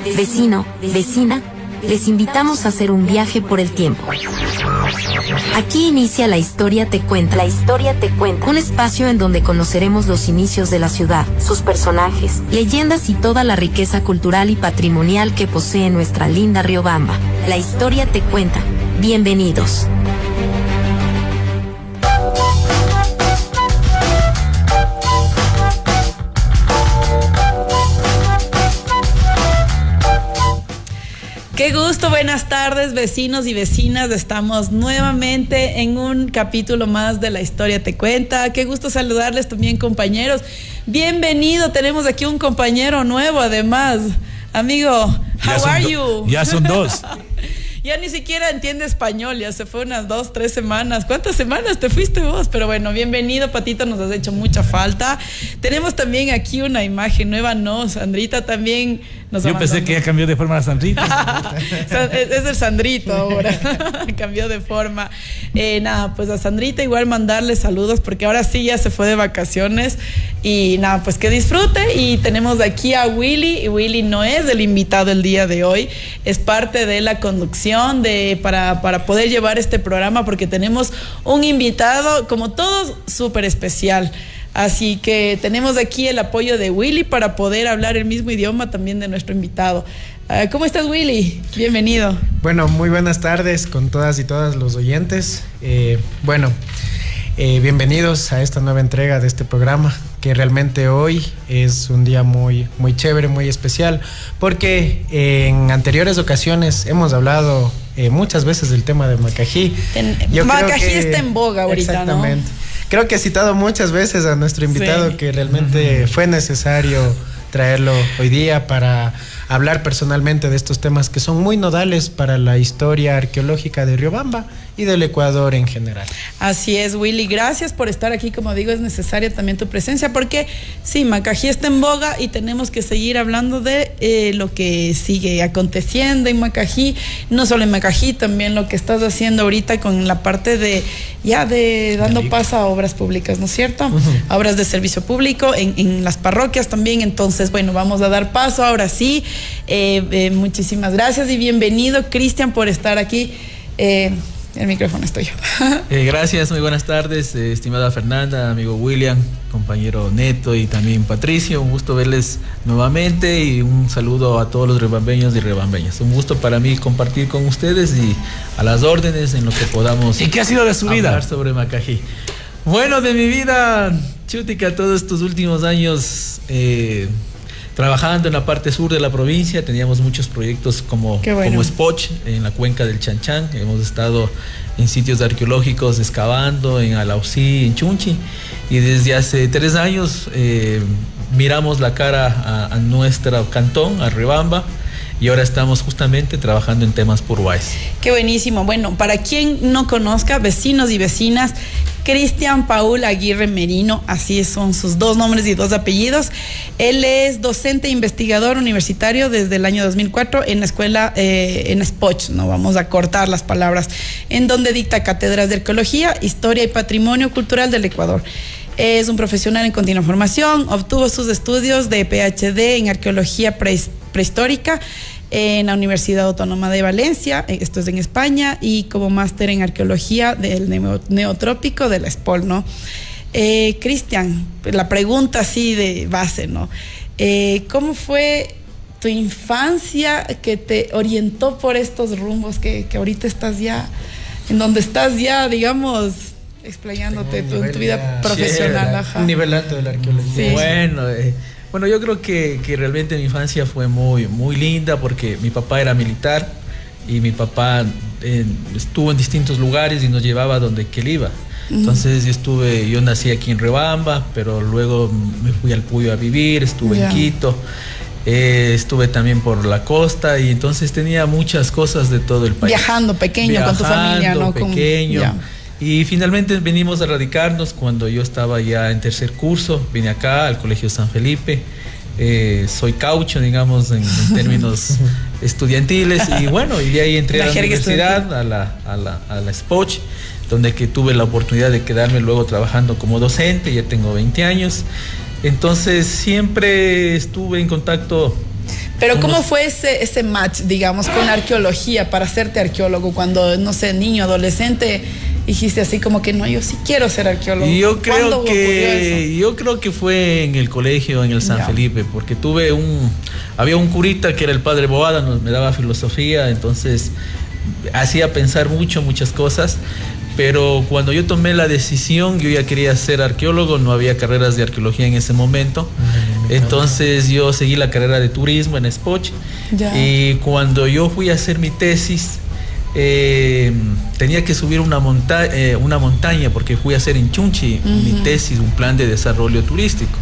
Vecino, vecina, les invitamos a hacer un viaje por el tiempo. Aquí inicia La Historia Te Cuenta. La Historia Te Cuenta. Un espacio en donde conoceremos los inicios de la ciudad, sus personajes, leyendas y toda la riqueza cultural y patrimonial que posee nuestra linda Riobamba. La Historia Te Cuenta. Bienvenidos. Qué gusto, buenas tardes, vecinos y vecinas. Estamos nuevamente en un capítulo más de La Historia Te Cuenta. Qué gusto saludarles también, compañeros. Bienvenido, tenemos aquí un compañero nuevo además. Amigo, how are you? Ya son dos. Ya ni siquiera entiende español, ya se fue unas 2, 3 semanas. ¿Cuántas semanas te fuiste vos? Pero bueno, bienvenido, Patito, nos has hecho mucha falta. Tenemos también aquí una imagen nueva, ¿no? Sandrita también nos Yo pensé que ya cambió de forma la Sandrita. Es el Sandrito ahora, cambió de forma. Nada, pues a Sandrita igual mandarle saludos porque ahora sí ya se fue de vacaciones. Y nada, pues que disfrute. Y tenemos aquí a Willy, y Willy no es el invitado el día de hoy, es parte de la conducción para poder llevar este programa, porque tenemos un invitado, como todos, súper especial. Así que tenemos aquí el apoyo de Willy para poder hablar el mismo idioma también de nuestro invitado. ¿Cómo estás, Willy? Bienvenido. Bueno, muy buenas tardes con todas y todos los oyentes. Bienvenidos a esta nueva entrega de este programa, que realmente hoy es un día muy, muy chévere, muy especial, porque en anteriores ocasiones hemos hablado muchas veces del tema de Macají. Macají está en boga ahorita, exactamente, ¿no? Creo que he citado muchas veces a nuestro invitado, sí, que realmente fue necesario traerlo hoy día para hablar personalmente de estos temas que son muy nodales para la historia arqueológica de Riobamba y del Ecuador en general. Así es, Willy, gracias por estar aquí. Como digo, es necesaria también tu presencia porque sí, Macají está en boga y tenemos que seguir hablando de lo que sigue aconteciendo en Macají, no solo en Macají, también lo que estás haciendo ahorita con la parte de dando paso a obras públicas, ¿no es cierto? Uh-huh. Obras de servicio público en las parroquias también. Entonces, bueno, vamos a dar paso ahora sí. Muchísimas gracias y bienvenido, Cristian, por estar aquí. El micrófono es tuyo. Gracias, muy buenas tardes, estimada Fernanda, amigo William, compañero Neto y también Patricio. Un gusto verles nuevamente y un saludo a todos los riobambeños y riobambeñas. Un gusto para mí compartir con ustedes y a las órdenes en lo que podamos. ¿Y qué ha sido de su vida? Hablar sobre Macají. Bueno, de mi vida, chutica, todos estos últimos años trabajando en la parte sur de la provincia. Teníamos muchos proyectos como Spoch en la cuenca del Chanchan. Hemos estado en sitios arqueológicos excavando en Alausí, en Chunchi, y desde hace 3 años miramos la cara a nuestro cantón, a Riobamba, y ahora estamos justamente trabajando en temas purhuayes. Qué buenísimo. Bueno, para quien no conozca, vecinos y vecinas, Cristian Paul Aguirre Merino, así son sus 2 nombres y 2 apellidos. Él es docente e investigador universitario desde el año 2004 en la escuela, en Spoch, no vamos a cortar las palabras, en donde dicta cátedras de arqueología, historia y patrimonio cultural del Ecuador. Es un profesional en continua formación, obtuvo sus estudios de PhD en arqueología prehistórica en la Universidad Autónoma de Valencia, esto es en España, y como máster en arqueología del Neotrópico de la SPOL, ¿no? Cristian, la pregunta así de base, ¿no? ¿Cómo fue tu infancia que te orientó por estos rumbos que ahorita estás ya, en donde estás ya, digamos, explayándote en tu vida profesional? Ajá. Un nivel alto de la arqueología. Sí. Bueno, yo creo que realmente mi infancia fue muy, muy linda porque mi papá era militar y mi papá estuvo en distintos lugares y nos llevaba donde que él iba. Entonces yo nací aquí en Riobamba, pero luego me fui al Puyo a vivir, estuve en Quito, estuve también por la costa y entonces tenía muchas cosas de todo el país. Viajando pequeño con tu familia, ¿no? Pequeño. Y finalmente venimos a radicarnos cuando yo estaba ya en 3er curso, vine acá al Colegio San Felipe. Soy caucho, digamos, en términos estudiantiles, y bueno, y de ahí entré a la universidad, a la Spoch, donde que tuve la oportunidad de quedarme luego trabajando como docente. Ya tengo 20 años, entonces siempre estuve en contacto Pero ¿cómo fue ese match, digamos, con la arqueología para hacerte arqueólogo? Cuando, no sé, niño, adolescente, dijiste así como que no, yo sí quiero ser arqueólogo. Yo creo que fue en el colegio, en el San Felipe, porque había un curita que era el padre Boada, me daba filosofía, entonces hacía pensar muchas cosas. Pero cuando yo tomé la decisión, yo ya quería ser arqueólogo, no había carreras de arqueología en ese momento. Entonces yo seguí la carrera de turismo en Spoch. Y cuando yo fui a hacer mi tesis, tenía que subir una montaña porque fui a hacer en Chunchi mi tesis, un plan de desarrollo turístico.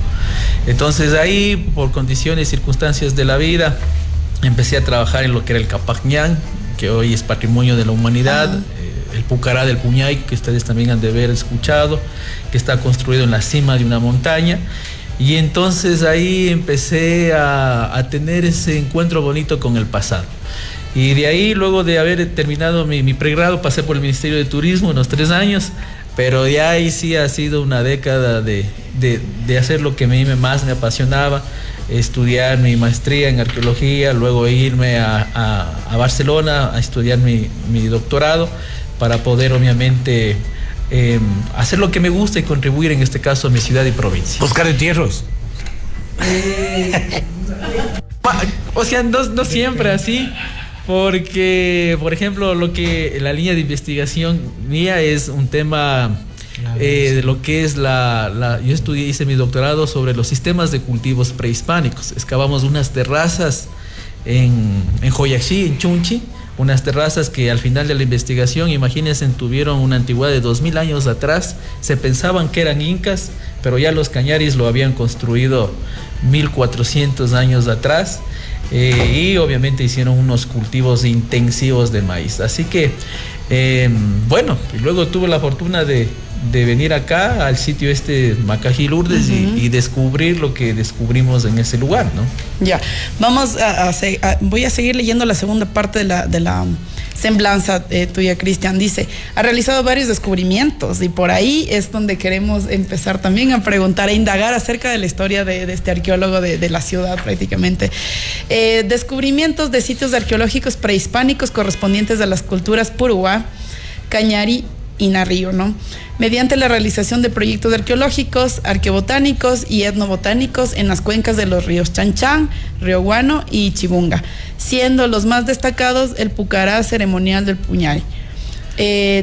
Entonces ahí, por condiciones y circunstancias de la vida, empecé a trabajar en lo que era el Capac Ñan, que hoy es patrimonio de la humanidad. El Pucará del Puñay, que ustedes también han de haber escuchado, que está construido en la cima de una montaña. Y entonces ahí empecé a tener ese encuentro bonito con el pasado. Y de ahí, luego de haber terminado mi pregrado, pasé por el Ministerio de Turismo unos 3 años, pero ya ahí sí ha sido una década de hacer lo que a mí más me apasionaba, estudiar mi maestría en arqueología, luego irme a Barcelona a estudiar mi doctorado, para poder obviamente hacer lo que me gusta y contribuir en este caso a mi ciudad y provincia. Buscar entierros. O sea, no siempre así, porque por ejemplo la línea de investigación mía es un tema de lo que es yo hice mi doctorado sobre los sistemas de cultivos prehispánicos. Excavamos unas terrazas en Joyaxí, en Chunchi, unas terrazas que al final de la investigación, imagínense, tuvieron una antigüedad de 2000 años atrás. Se pensaban que eran incas, pero ya los cañaris lo habían construido 1400 años atrás, y obviamente hicieron unos cultivos intensivos de maíz. Así que bueno, y luego tuve la fortuna de venir acá al sitio Macají Lourdes y descubrir lo que descubrimos en ese lugar, ¿no? Ya, voy a seguir leyendo la segunda parte de la semblanza tuya, Cristian. Dice, ha realizado varios descubrimientos y por ahí es donde queremos empezar también a preguntar, a indagar acerca de la historia de este arqueólogo de la ciudad prácticamente. Descubrimientos de sitios arqueológicos prehispánicos correspondientes a las culturas Puruá, Cañari y Narrío, ¿no? Mediante la realización de proyectos arqueológicos, arqueobotánicos y etnobotánicos en las cuencas de los ríos Chanchán, Río Guano y Chibunga, siendo los más destacados el Pucará ceremonial del Puñay,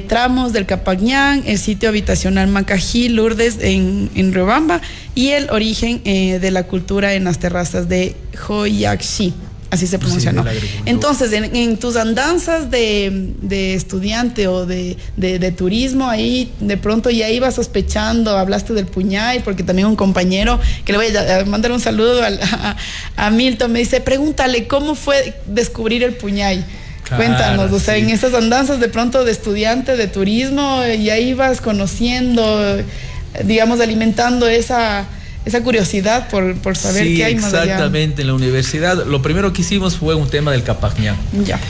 tramos del Capac Ñan, el sitio habitacional Macají Lourdes en Riobamba y el origen de la cultura en las terrazas de Joyaxí. Así se pronuncia, ¿no? Entonces, en tus andanzas de estudiante o de turismo, ahí de pronto ya ibas sospechando, hablaste del Puñay, porque también un compañero, que le voy a mandar un saludo a Milton, me dice, pregúntale, ¿cómo fue descubrir el Puñay? Claro, cuéntanos, o sea, en esas andanzas de pronto de estudiante de turismo, ya ibas conociendo, digamos, alimentando esa curiosidad por saber qué hay más allá. Sí, exactamente. En la universidad lo primero que hicimos fue un tema del Capac Ñan. Ya.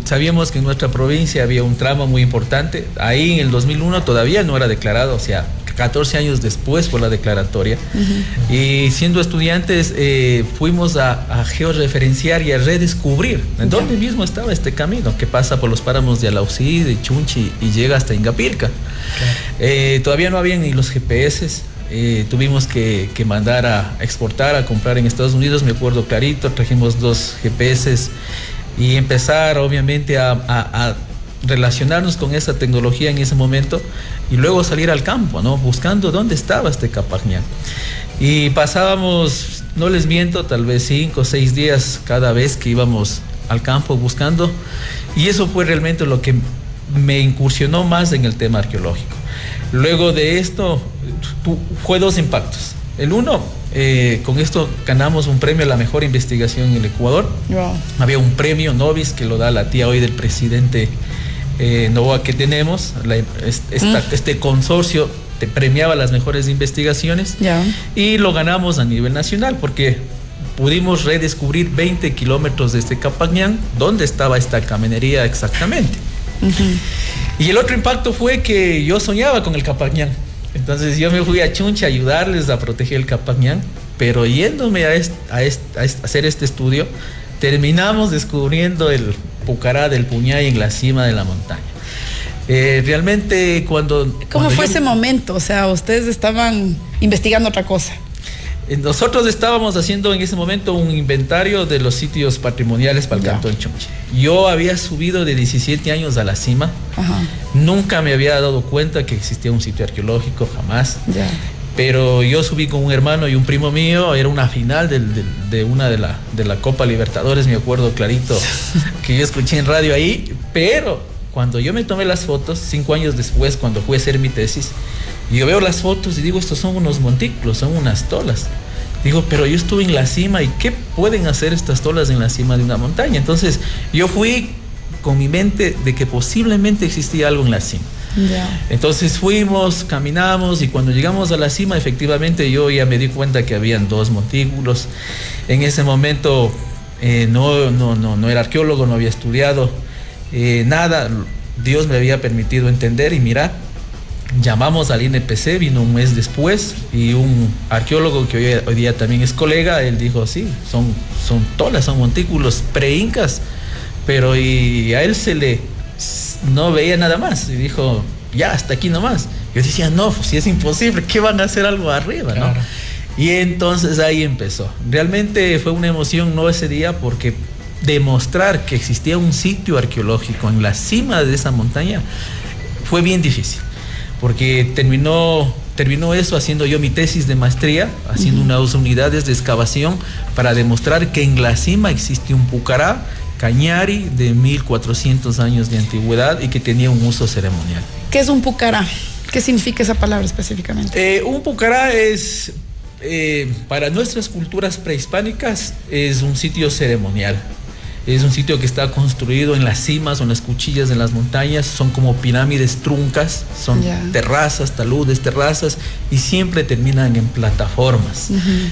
Sabíamos que en nuestra provincia había un tramo muy importante. Ahí en el 2001 todavía no era declarado, o sea, 14 años después fue la declaratoria. Y siendo estudiantes fuimos a georreferenciar y a redescubrir en dónde mismo estaba este camino que pasa por los páramos de Alausí, de Chunchi y llega hasta Ingapirca. Todavía no habían ni los GPS. Tuvimos que mandar a exportar, a comprar en Estados Unidos, me acuerdo clarito, trajimos 2 GPS y empezar obviamente a relacionarnos con esa tecnología en ese momento y luego salir al campo, ¿no? Buscando dónde estaba este Capac Ñan. Y pasábamos, no les miento, tal vez 5 o 6 días cada vez que íbamos al campo buscando, y eso fue realmente lo que me incursionó más en el tema arqueológico. Luego de esto fue 2 impactos. El uno, con esto ganamos un premio a la mejor investigación en el Ecuador. Wow. Había un premio Nobis que lo da la tía hoy del presidente Novoa que tenemos. Este consorcio te premiaba las mejores investigaciones y lo ganamos a nivel nacional porque pudimos redescubrir 20 kilómetros de este Capac Ñan, dónde estaba esta caminería exactamente. Y el otro impacto fue que yo soñaba con el Capac Ñan. Entonces yo me fui a Chunchi a ayudarles a proteger el Capac Ñan, pero yéndome a hacer este estudio, terminamos descubriendo el Pucará del Puñay en la cima de la montaña. Realmente ¿Cómo fue ese momento? O sea, ustedes estaban investigando otra cosa. Nosotros estábamos haciendo en ese momento un inventario de los sitios patrimoniales para el Cantón Chunchi. Yo había subido de 17 años a la cima. Ajá. Nunca me había dado cuenta que existía un sitio arqueológico, jamás. Ya. Pero yo subí con un hermano y un primo mío, era una final de la Copa Libertadores, me acuerdo clarito, que yo escuché en radio ahí, pero cuando yo me tomé las fotos, 5 años después, cuando fui a hacer mi tesis, yo veo las fotos y digo, estos son unos montículos, son unas tolas. Digo, pero yo estuve en la cima, ¿y qué pueden hacer estas tolas en la cima de una montaña? Entonces, yo fui con mi mente de que posiblemente existía algo en la cima. Yeah. Entonces fuimos, caminamos y cuando llegamos a la cima, efectivamente yo ya me di cuenta que habían 2 montículos. En ese momento no era arqueólogo, no había estudiado nada. Dios me había permitido entender y mirar. Llamamos al INPC, vino un mes después y un arqueólogo que hoy día también es colega, él dijo, sí, son tolas, son montículos pre-incas, pero y a él no veía nada más y dijo, ya, hasta aquí nomás. Yo decía, no, pues si es imposible, ¿qué van a hacer algo arriba? Claro. ¿No? Y entonces ahí empezó. Realmente fue una emoción, no ese día, porque demostrar que existía un sitio arqueológico en la cima de esa montaña fue bien difícil, porque terminó eso haciendo yo mi tesis de maestría, haciendo unas unidades de excavación para demostrar que en la cima existe un Pucará Cañari de 1400 años de antigüedad y que tenía un uso ceremonial. ¿Qué es un Pucará? ¿Qué significa esa palabra específicamente? Un Pucará es, para nuestras culturas prehispánicas, es un sitio ceremonial. Es un sitio que está construido en las cimas o en las cuchillas de las montañas. Son como pirámides truncas, son terrazas, taludes, terrazas, y siempre terminan en plataformas.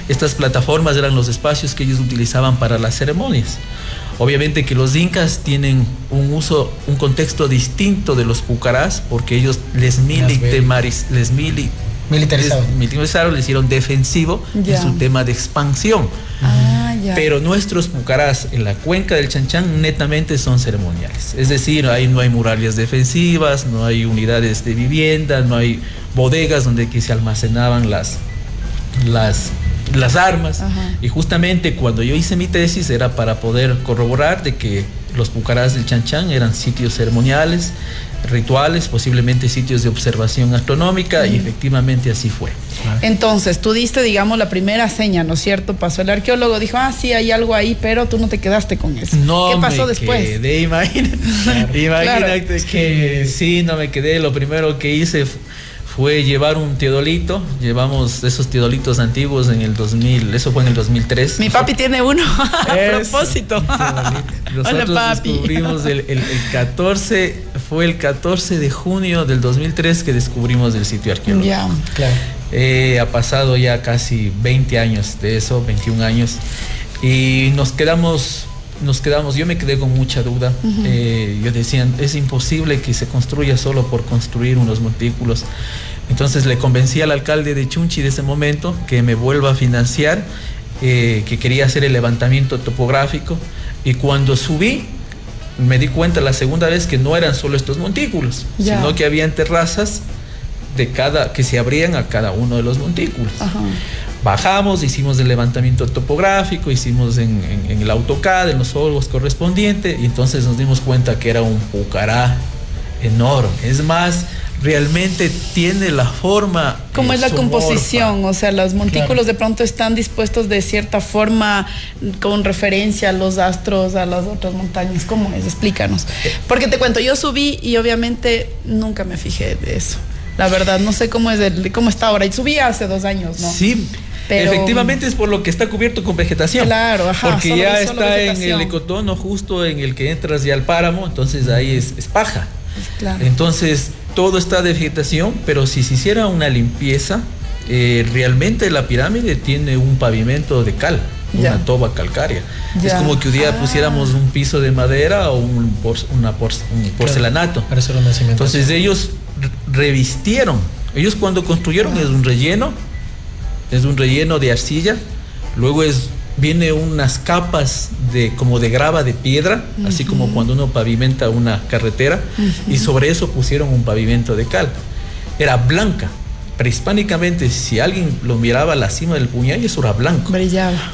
Estas plataformas eran los espacios que ellos utilizaban para las ceremonias. Obviamente que los incas tienen un contexto distinto de los pucarás, porque ellos les militarizaron, les hicieron defensivo en su tema de expansión. Pero nuestros pucarás en la cuenca del Chanchán netamente son ceremoniales. Es decir, ahí no hay murallas defensivas, no hay unidades de vivienda, no hay bodegas donde se almacenaban las armas. Y justamente cuando yo hice mi tesis era para poder corroborar de que los pucarás del Chanchán eran sitios ceremoniales, rituales, posiblemente sitios de observación astronómica, y efectivamente así fue. Entonces, tú diste, digamos, la primera seña, ¿no es cierto? Pasó el arqueólogo, dijo, sí, hay algo ahí, pero tú no te quedaste con eso. No, ¿qué pasó después? Imagínate que sí, no me quedé. Lo primero que hice fue llevar un teodolito. Llevamos esos teodolitos antiguos en el 2000, eso fue en el 2003. Mi papi tiene uno, a propósito. Nosotros descubrimos el 14, fue el 14 de junio del 2003 que descubrimos el sitio arqueológico. Claro. Ha pasado ya casi 20 años de eso, 21 años, y nos quedamos, yo me quedé con mucha duda. Yo decía, es imposible que se construya solo por construir unos montículos. Entonces le convencí al alcalde de Chunchi de ese momento que me vuelva a financiar, que quería hacer el levantamiento topográfico, y cuando subí me di cuenta la segunda vez que no eran solo estos montículos, sino que habían terrazas que se abrían a cada uno de los montículos. Bajamos, hicimos el levantamiento topográfico, hicimos en el AutoCAD, en los softwares correspondientes, y entonces nos dimos cuenta que era un pucará enorme. Es más, realmente tiene la forma. ¿Cómo es la composición? O sea, los montículos de pronto están dispuestos de cierta forma con referencia a los astros, a las otras montañas. ¿Cómo es? Explícanos. Porque te cuento, yo subí y obviamente nunca me fijé de eso. La verdad, no sé cómo está ahora. Y subí hace 2 años, ¿no? Sí, pero efectivamente es por lo que está cubierto con vegetación. Claro, porque ya está en el ecotono justo en el que entras ya al páramo, entonces ahí es paja. Claro. Entonces todo está de vegetación, pero si se hiciera una limpieza, realmente la pirámide tiene un pavimento de cal, una toba calcárea. Es como que un día pusiéramos un piso de madera o un porcelanato. Para hacer una cimentación. Entonces ellos revistieron. Ellos cuando construyeron es un relleno de arcilla, luego viene unas capas como de grava de piedra, así como cuando uno pavimenta una carretera, y sobre eso pusieron un pavimento de cal. Era blanca. Prehispánicamente, si alguien lo miraba a la cima del puñal, eso era blanco. Brillaba.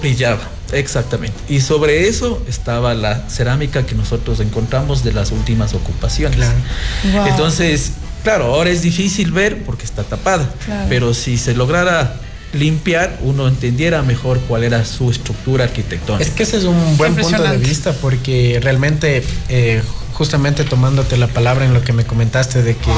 Brillaba, exactamente. Y sobre eso estaba la cerámica que nosotros encontramos de las últimas ocupaciones. Claro. Wow. Entonces, claro, ahora es difícil ver porque está tapada, claro, pero si se lograra limpiar, uno entendiera mejor cuál era su estructura arquitectónica. Es que ese es un buen punto de vista, porque realmente, justamente tomándote la palabra en lo que me comentaste de que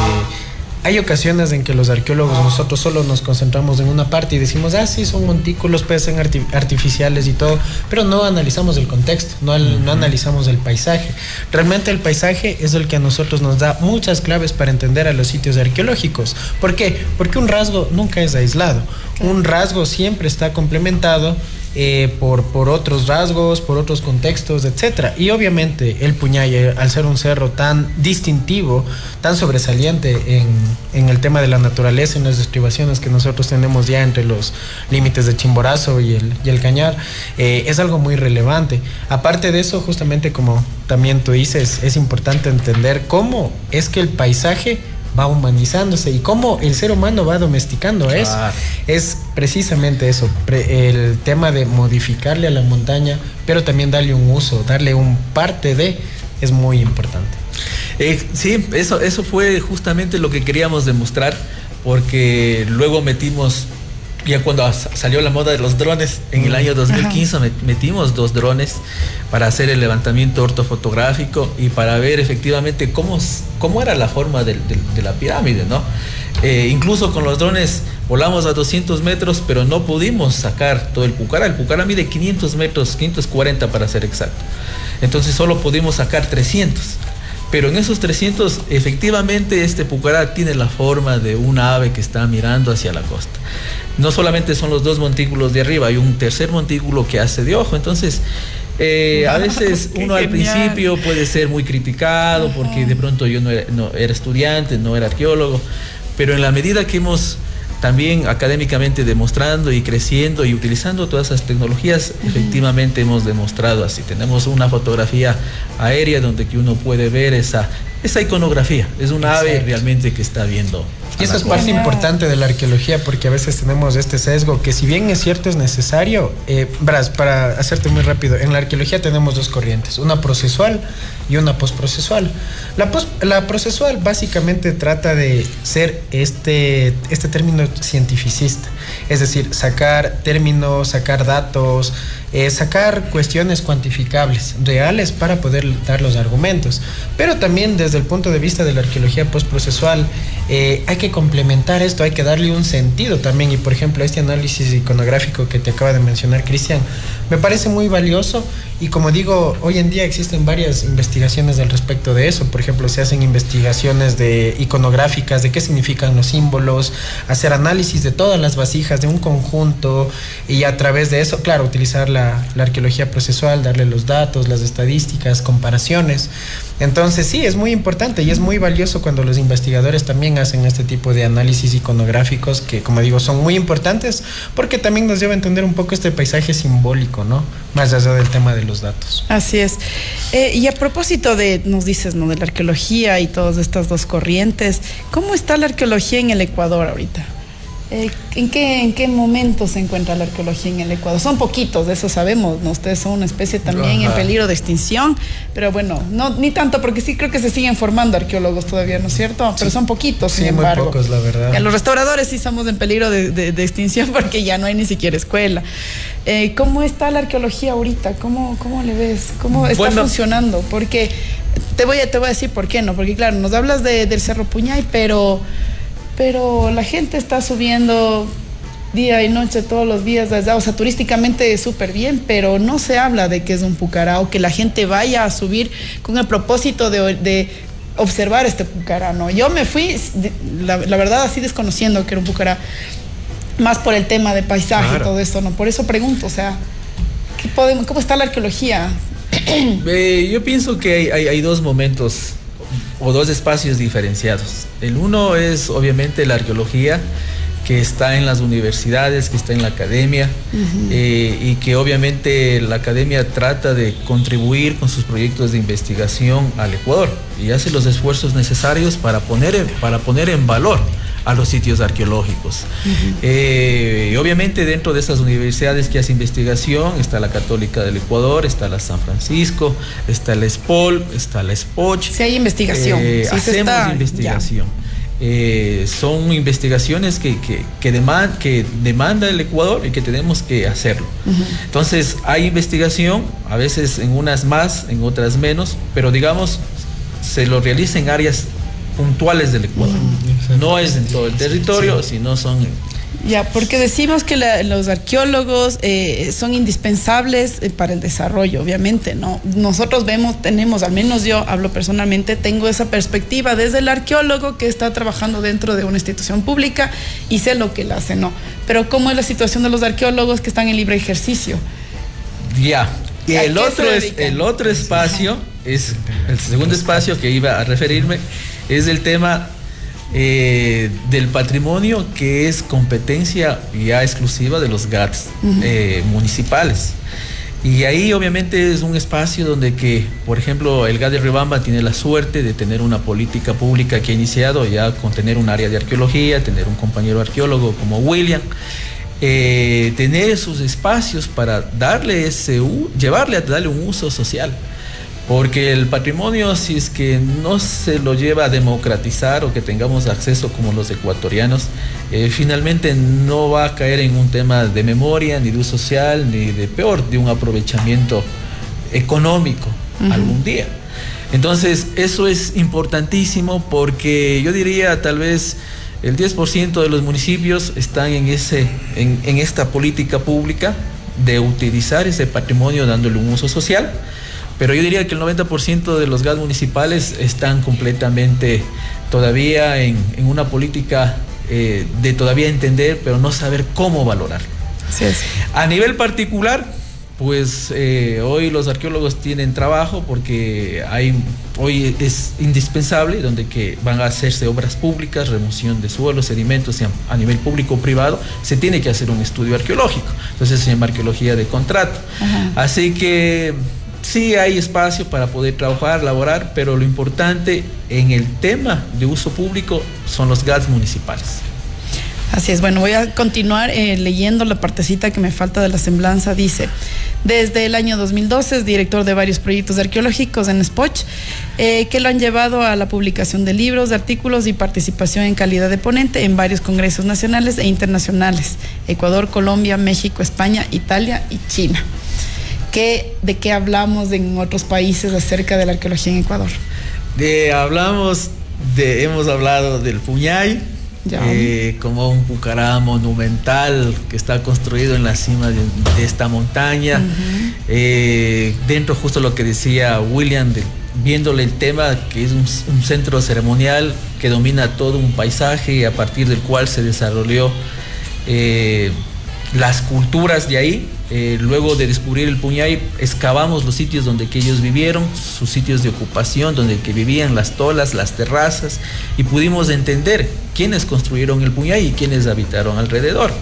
hay ocasiones en que los arqueólogos nosotros solo nos concentramos en una parte y decimos, sí, son montículos, pueden ser artificiales y todo, pero no analizamos el contexto, no analizamos el paisaje. Realmente el paisaje es el que a nosotros nos da muchas claves para entender a los sitios arqueológicos. ¿Por qué? Porque un rasgo nunca es aislado. Un rasgo siempre está complementado por otros rasgos, por otros contextos, etcétera. Y obviamente el Puñay, al ser un cerro tan distintivo, tan sobresaliente en el tema de la naturaleza, en las estribaciones que nosotros tenemos ya entre los límites de Chimborazo y el Cañar, es algo muy relevante. Aparte de eso, justamente como también tú dices, es importante entender cómo es que el paisaje va humanizándose y cómo el ser humano va domesticando eso. Claro. Es precisamente eso, el tema de modificarle a la montaña, pero también darle un uso, darle un parte de, es muy importante. Sí, eso fue justamente lo que queríamos demostrar, porque luego metimos, ya cuando salió la moda de los drones, en el año 2015 metimos 2 drones para hacer el levantamiento ortofotográfico y para ver efectivamente cómo era la forma de la pirámide, ¿no? Incluso con los drones volamos a 200 metros, pero no pudimos sacar todo el Pucará. El Pucará mide 500 metros, 540 para ser exacto. Entonces solo pudimos sacar 300. Pero en esos 300, efectivamente, este Pucará tiene la forma de un ave que está mirando hacia la costa. No solamente son los 2 montículos de arriba, hay un tercer montículo que hace de ojo. Entonces, a veces uno al principio puede ser muy criticado porque de pronto yo no era estudiante, no era arqueólogo, pero en la medida que hemos también académicamente demostrando y creciendo y utilizando todas esas tecnologías, efectivamente hemos demostrado así. Tenemos una fotografía aérea donde que uno puede ver esa iconografía. Es un ave realmente que está viendo. Y eso es parte importante de la arqueología, porque a veces tenemos este sesgo que, si bien es cierto, es necesario. Bras, para hacerte muy rápido, en la arqueología tenemos 2 corrientes, una procesual y una postprocesual. La procesual básicamente trata de ser este término cientificista, es decir, sacar términos, sacar datos, sacar cuestiones cuantificables, reales, para poder dar los argumentos. Pero también desde el punto de vista de la arqueología postprocesual, hay que complementar esto, hay que darle un sentido también. Y por ejemplo, este análisis iconográfico que te acaba de mencionar Cristian, me parece muy valioso. Y como digo, hoy en día existen varias investigaciones al respecto de eso. Por ejemplo, se hacen investigaciones iconográficas de qué significan los símbolos, hacer análisis de todas las vasijas de un conjunto, y a través de eso, claro, utilizar la arqueología procesual, darle los datos, las estadísticas, comparaciones. Entonces sí, es muy importante y es muy valioso cuando los investigadores también hacen este tipo de análisis iconográficos que, como digo, son muy importantes, porque también nos lleva a entender un poco este paisaje simbólico, ¿no? Más allá del tema de los datos. Así es. Y a propósito nos dices, ¿no?, de la arqueología y todas estas 2 corrientes, ¿cómo está la arqueología en el Ecuador ahorita? ¿En qué momento se encuentra la arqueología en el Ecuador? Son poquitos, de eso sabemos, ¿no? Ustedes son una especie también en peligro de extinción, pero bueno, no ni tanto, porque sí creo que se siguen formando arqueólogos todavía, ¿no es cierto? Pero son poquitos, sin embargo. Muy pocos, la verdad. Y a los restauradores sí estamos en peligro de extinción porque ya no hay ni siquiera escuela. ¿Cómo está la arqueología ahorita? ¿Cómo le ves? ¿Cómo está funcionando? Porque te voy a decir por qué, ¿no? Porque claro, nos hablas del Cerro Puñay, pero la gente está subiendo día y noche todos los días allá, o sea, turísticamente súper bien, pero no se habla de que es un Pucará o que la gente vaya a subir con el propósito de observar este Pucará, ¿no? Yo me fui, la verdad, así desconociendo que era un Pucará, más por el tema de paisaje y todo esto, ¿no? Por eso pregunto, o sea, ¿cómo está la arqueología? Yo pienso que hay 2 momentos o 2 espacios diferenciados. El uno es obviamente la arqueología que está en las universidades, que está en la academia, y que obviamente la academia trata de contribuir con sus proyectos de investigación al Ecuador y hace los esfuerzos necesarios para poner en valor a los sitios arqueológicos. Y obviamente dentro de esas universidades que hace investigación está la Católica del Ecuador, está la San Francisco, está la SPOL, está la SPOCH. Si hay investigación. Hacemos investigación. Son investigaciones que demanda el Ecuador y que tenemos que hacerlo. Entonces hay investigación, a veces en unas más, en otras menos, pero digamos se lo realiza en áreas puntuales del Ecuador. No es en todo el territorio, sino son... Ya, porque decimos que los arqueólogos son indispensables para el desarrollo, obviamente, ¿no? Nosotros tenemos, al menos yo hablo personalmente, tengo esa perspectiva desde el arqueólogo que está trabajando dentro de una institución pública y sé lo que él hace, ¿no? Pero ¿cómo es la situación de los arqueólogos que están en libre ejercicio? Ya, y el otro espacio, es el segundo espacio que iba a referirme, es el tema del patrimonio, que es competencia ya exclusiva de los GATS municipales. Y ahí obviamente es un espacio donde que, por ejemplo, el GAT de Riobamba tiene la suerte de tener una política pública que ha iniciado ya con tener un área de arqueología, tener un compañero arqueólogo como William, tener esos espacios para darle darle un uso social. Porque el patrimonio, si es que no se lo lleva a democratizar o que tengamos acceso como los ecuatorianos, finalmente no va a caer en un tema de memoria, ni de uso social, ni de peor, de un aprovechamiento económico algún día. Entonces, eso es importantísimo porque yo diría tal vez el 10% de los municipios están en esta política pública de utilizar ese patrimonio dándole un uso social. Pero yo diría que el 90% de los GAT municipales están completamente todavía en una política de todavía entender, pero no saber cómo valorarlo. Sí, sí. A nivel particular, pues hoy los arqueólogos tienen trabajo porque hoy es indispensable donde que van a hacerse obras públicas, remoción de suelos, sedimentos, a nivel público-privado, se tiene que hacer un estudio arqueológico. Entonces se llama arqueología de contrato. Así que... sí hay espacio para poder trabajar, laborar, pero lo importante en el tema de uso público son los GATS municipales. Así es, bueno, voy a continuar leyendo la partecita que me falta de la semblanza. Dice, desde el año 2012 es director de varios proyectos arqueológicos en SPOCH, que lo han llevado a la publicación de libros, de artículos y participación en calidad de ponente en varios congresos nacionales e internacionales, Ecuador, Colombia, México, España, Italia y China. ¿De qué hablamos en otros países acerca de la arqueología en Ecuador? Hemos hablado del Puñay, como un pucará monumental que está construido en la cima de esta montaña. Dentro justo lo que decía William, viéndole el tema que es un centro ceremonial que domina todo un paisaje a partir del cual se desarrolló las culturas de ahí. Luego de descubrir el Puñay, excavamos los sitios donde que ellos vivieron, sus sitios de ocupación, donde que vivían, las tolas, las terrazas, y pudimos entender quiénes construyeron el Puñay y quiénes habitaron alrededor.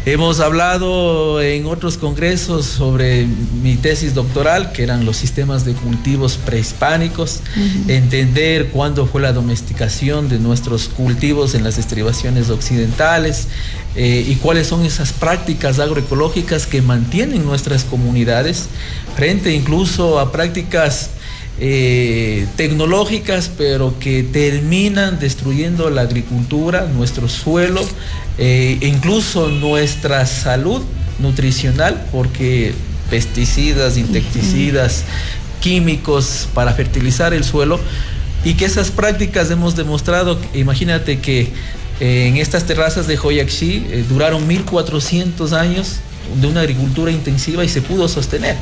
Hemos hablado en otros congresos sobre mi tesis doctoral, que eran los sistemas de cultivos prehispánicos, entender cuándo fue la domesticación de nuestros cultivos en las estribaciones occidentales, y cuáles son esas prácticas agroecológicas que mantienen nuestras comunidades frente incluso a prácticas tecnológicas, pero que terminan destruyendo la agricultura, nuestro suelo, e incluso nuestra salud nutricional, porque pesticidas, insecticidas, químicos para fertilizar el suelo, y que esas prácticas hemos demostrado, imagínate que en estas terrazas de Joyaxí duraron 1400 años de una agricultura intensiva y se pudo sostener.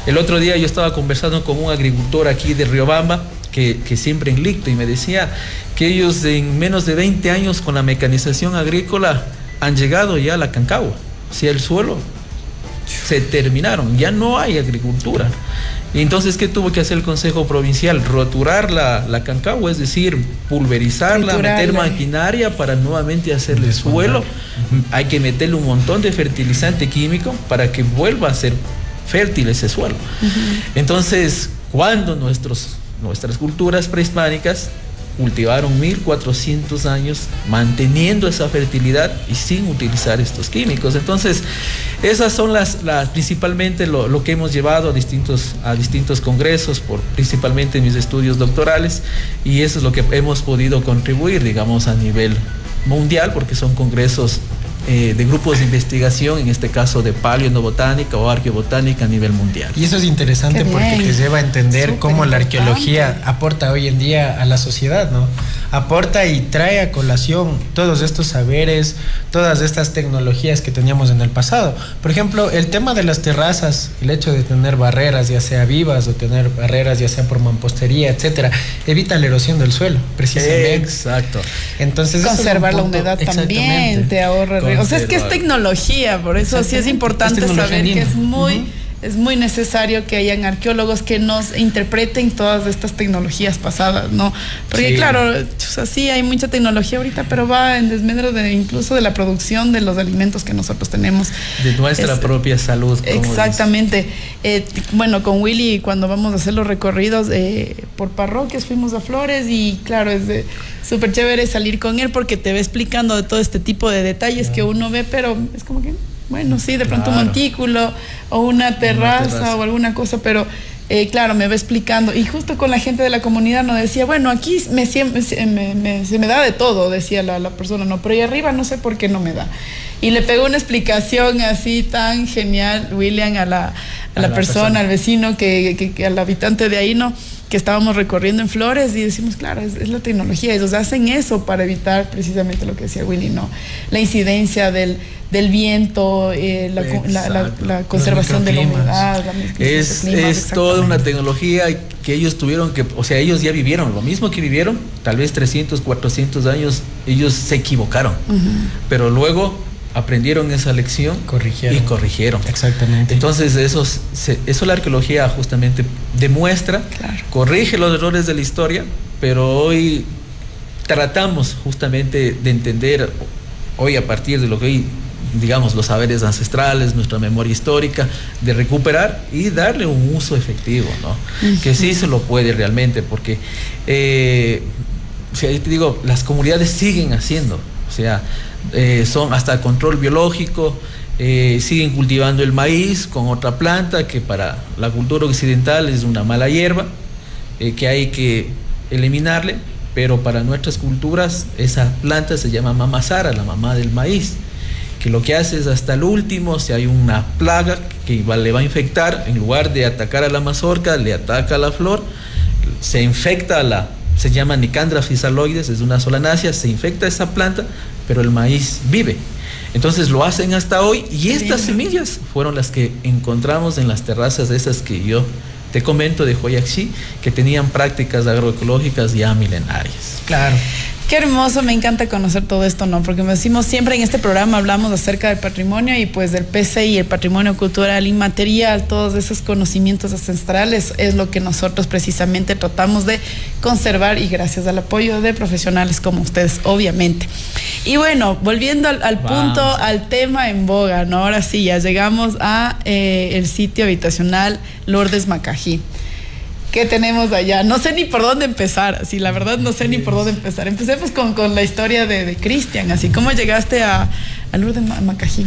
El otro día yo estaba conversando con un agricultor aquí de Riobamba que siempre en Licto, y me decía que ellos en menos de 20 años con la mecanización agrícola han llegado ya a la Cancagua, o sea, el suelo se terminaron, ya no hay agricultura. Y entonces, ¿qué tuvo que hacer el Consejo Provincial? Roturar la Cancagua, es decir, pulverizarla, meter maquinaria para nuevamente hacerle suelo. Hay que meterle un montón de fertilizante químico para que vuelva a ser fértil ese suelo. Entonces, cuando nuestras culturas prehispánicas cultivaron 1400 años manteniendo esa fertilidad y sin utilizar estos químicos. Entonces, esas son principalmente lo que hemos llevado a distintos congresos, principalmente en mis estudios doctorales, y eso es lo que hemos podido contribuir, digamos, a nivel mundial, porque son congresos de grupos de investigación, en este caso de paleobotánica o arqueobotánica a nivel mundial. Y eso es interesante porque te lleva a entender cómo la arqueología aporta hoy en día a la sociedad, ¿no? Aporta y trae a colación todos estos saberes, todas estas tecnologías que teníamos en el pasado. Por ejemplo, el tema de las terrazas, el hecho de tener barreras, ya sea vivas o tener barreras, ya sea por mampostería, etcétera, evita la erosión del suelo, precisamente. Exacto. Entonces, conservar la humedad también, te ahorra. O sea, es que es tecnología, por eso sí es importante saber que es muy necesario que hayan arqueólogos que nos interpreten todas estas tecnologías pasadas, ¿no? Porque claro, o sea, sí hay mucha tecnología ahorita, pero va en desmedro incluso de la producción de los alimentos que nosotros tenemos. De nuestra propia salud. Exactamente. Bueno, con Willy, cuando vamos a hacer los recorridos por parroquias, fuimos a Flores y claro, es súper chévere salir con él porque te va explicando de todo este tipo de detalles que uno ve, pero es como que... Bueno, sí, de pronto un montículo o una terraza o alguna cosa, pero claro, me va explicando. Y justo con la gente de la comunidad nos decía, bueno, aquí se me da de todo, decía la persona, no, pero ahí arriba no sé por qué no me da. Y le pegó una explicación así tan genial, William, a la persona, al vecino, que al habitante de ahí, ¿no? Que estábamos recorriendo en Flores y decimos, claro, es la tecnología, ellos hacen eso para evitar precisamente lo que decía Willy, ¿no? La incidencia del viento, la conservación de la humedad. Es toda una tecnología que ellos tuvieron que, o sea, ellos ya vivieron lo mismo que vivieron, tal vez 300, 400 años, ellos se equivocaron, pero luego aprendieron esa lección y corrigieron. Exactamente. Entonces eso la arqueología justamente demuestra, corrige los errores de la historia, pero hoy tratamos justamente de entender, hoy a partir de lo que hoy, digamos, los saberes ancestrales, nuestra memoria histórica, de recuperar y darle un uso efectivo, ¿no? Que sí se lo puede realmente, porque o sea, yo te digo, las comunidades siguen haciendo, o sea, son hasta control biológico, siguen cultivando el maíz con otra planta que para la cultura occidental es una mala hierba, que hay que eliminarle, pero para nuestras culturas esa planta se llama mamasara, la mamá del maíz, que lo que hace es hasta el último, si hay una plaga que le va a infectar, en lugar de atacar a la mazorca, le ataca a la flor, se infecta se llama Nicandra fisaloides, es una solanácea, se infecta esa planta, pero el maíz vive. Entonces lo hacen hasta hoy y estas semillas fueron las que encontramos en las terrazas esas que yo te comento de Joyaxí, que tenían prácticas agroecológicas ya milenarias. Claro. Qué hermoso, me encanta conocer todo esto, ¿no? Porque me decimos siempre en este programa hablamos acerca del patrimonio y pues del PCI, el patrimonio cultural inmaterial, todos esos conocimientos ancestrales es lo que nosotros precisamente tratamos de conservar y gracias al apoyo de profesionales como ustedes, obviamente. Y bueno, volviendo al punto, al tema en boga, ¿no? Ahora sí, ya llegamos a el sitio habitacional Lourdes Macají. ¿Qué tenemos allá? No sé ni por dónde empezar, así la verdad no sé ni por dónde empezar. Empecemos con la historia de Cristian, así, ¿cómo llegaste a Lourdes Macají?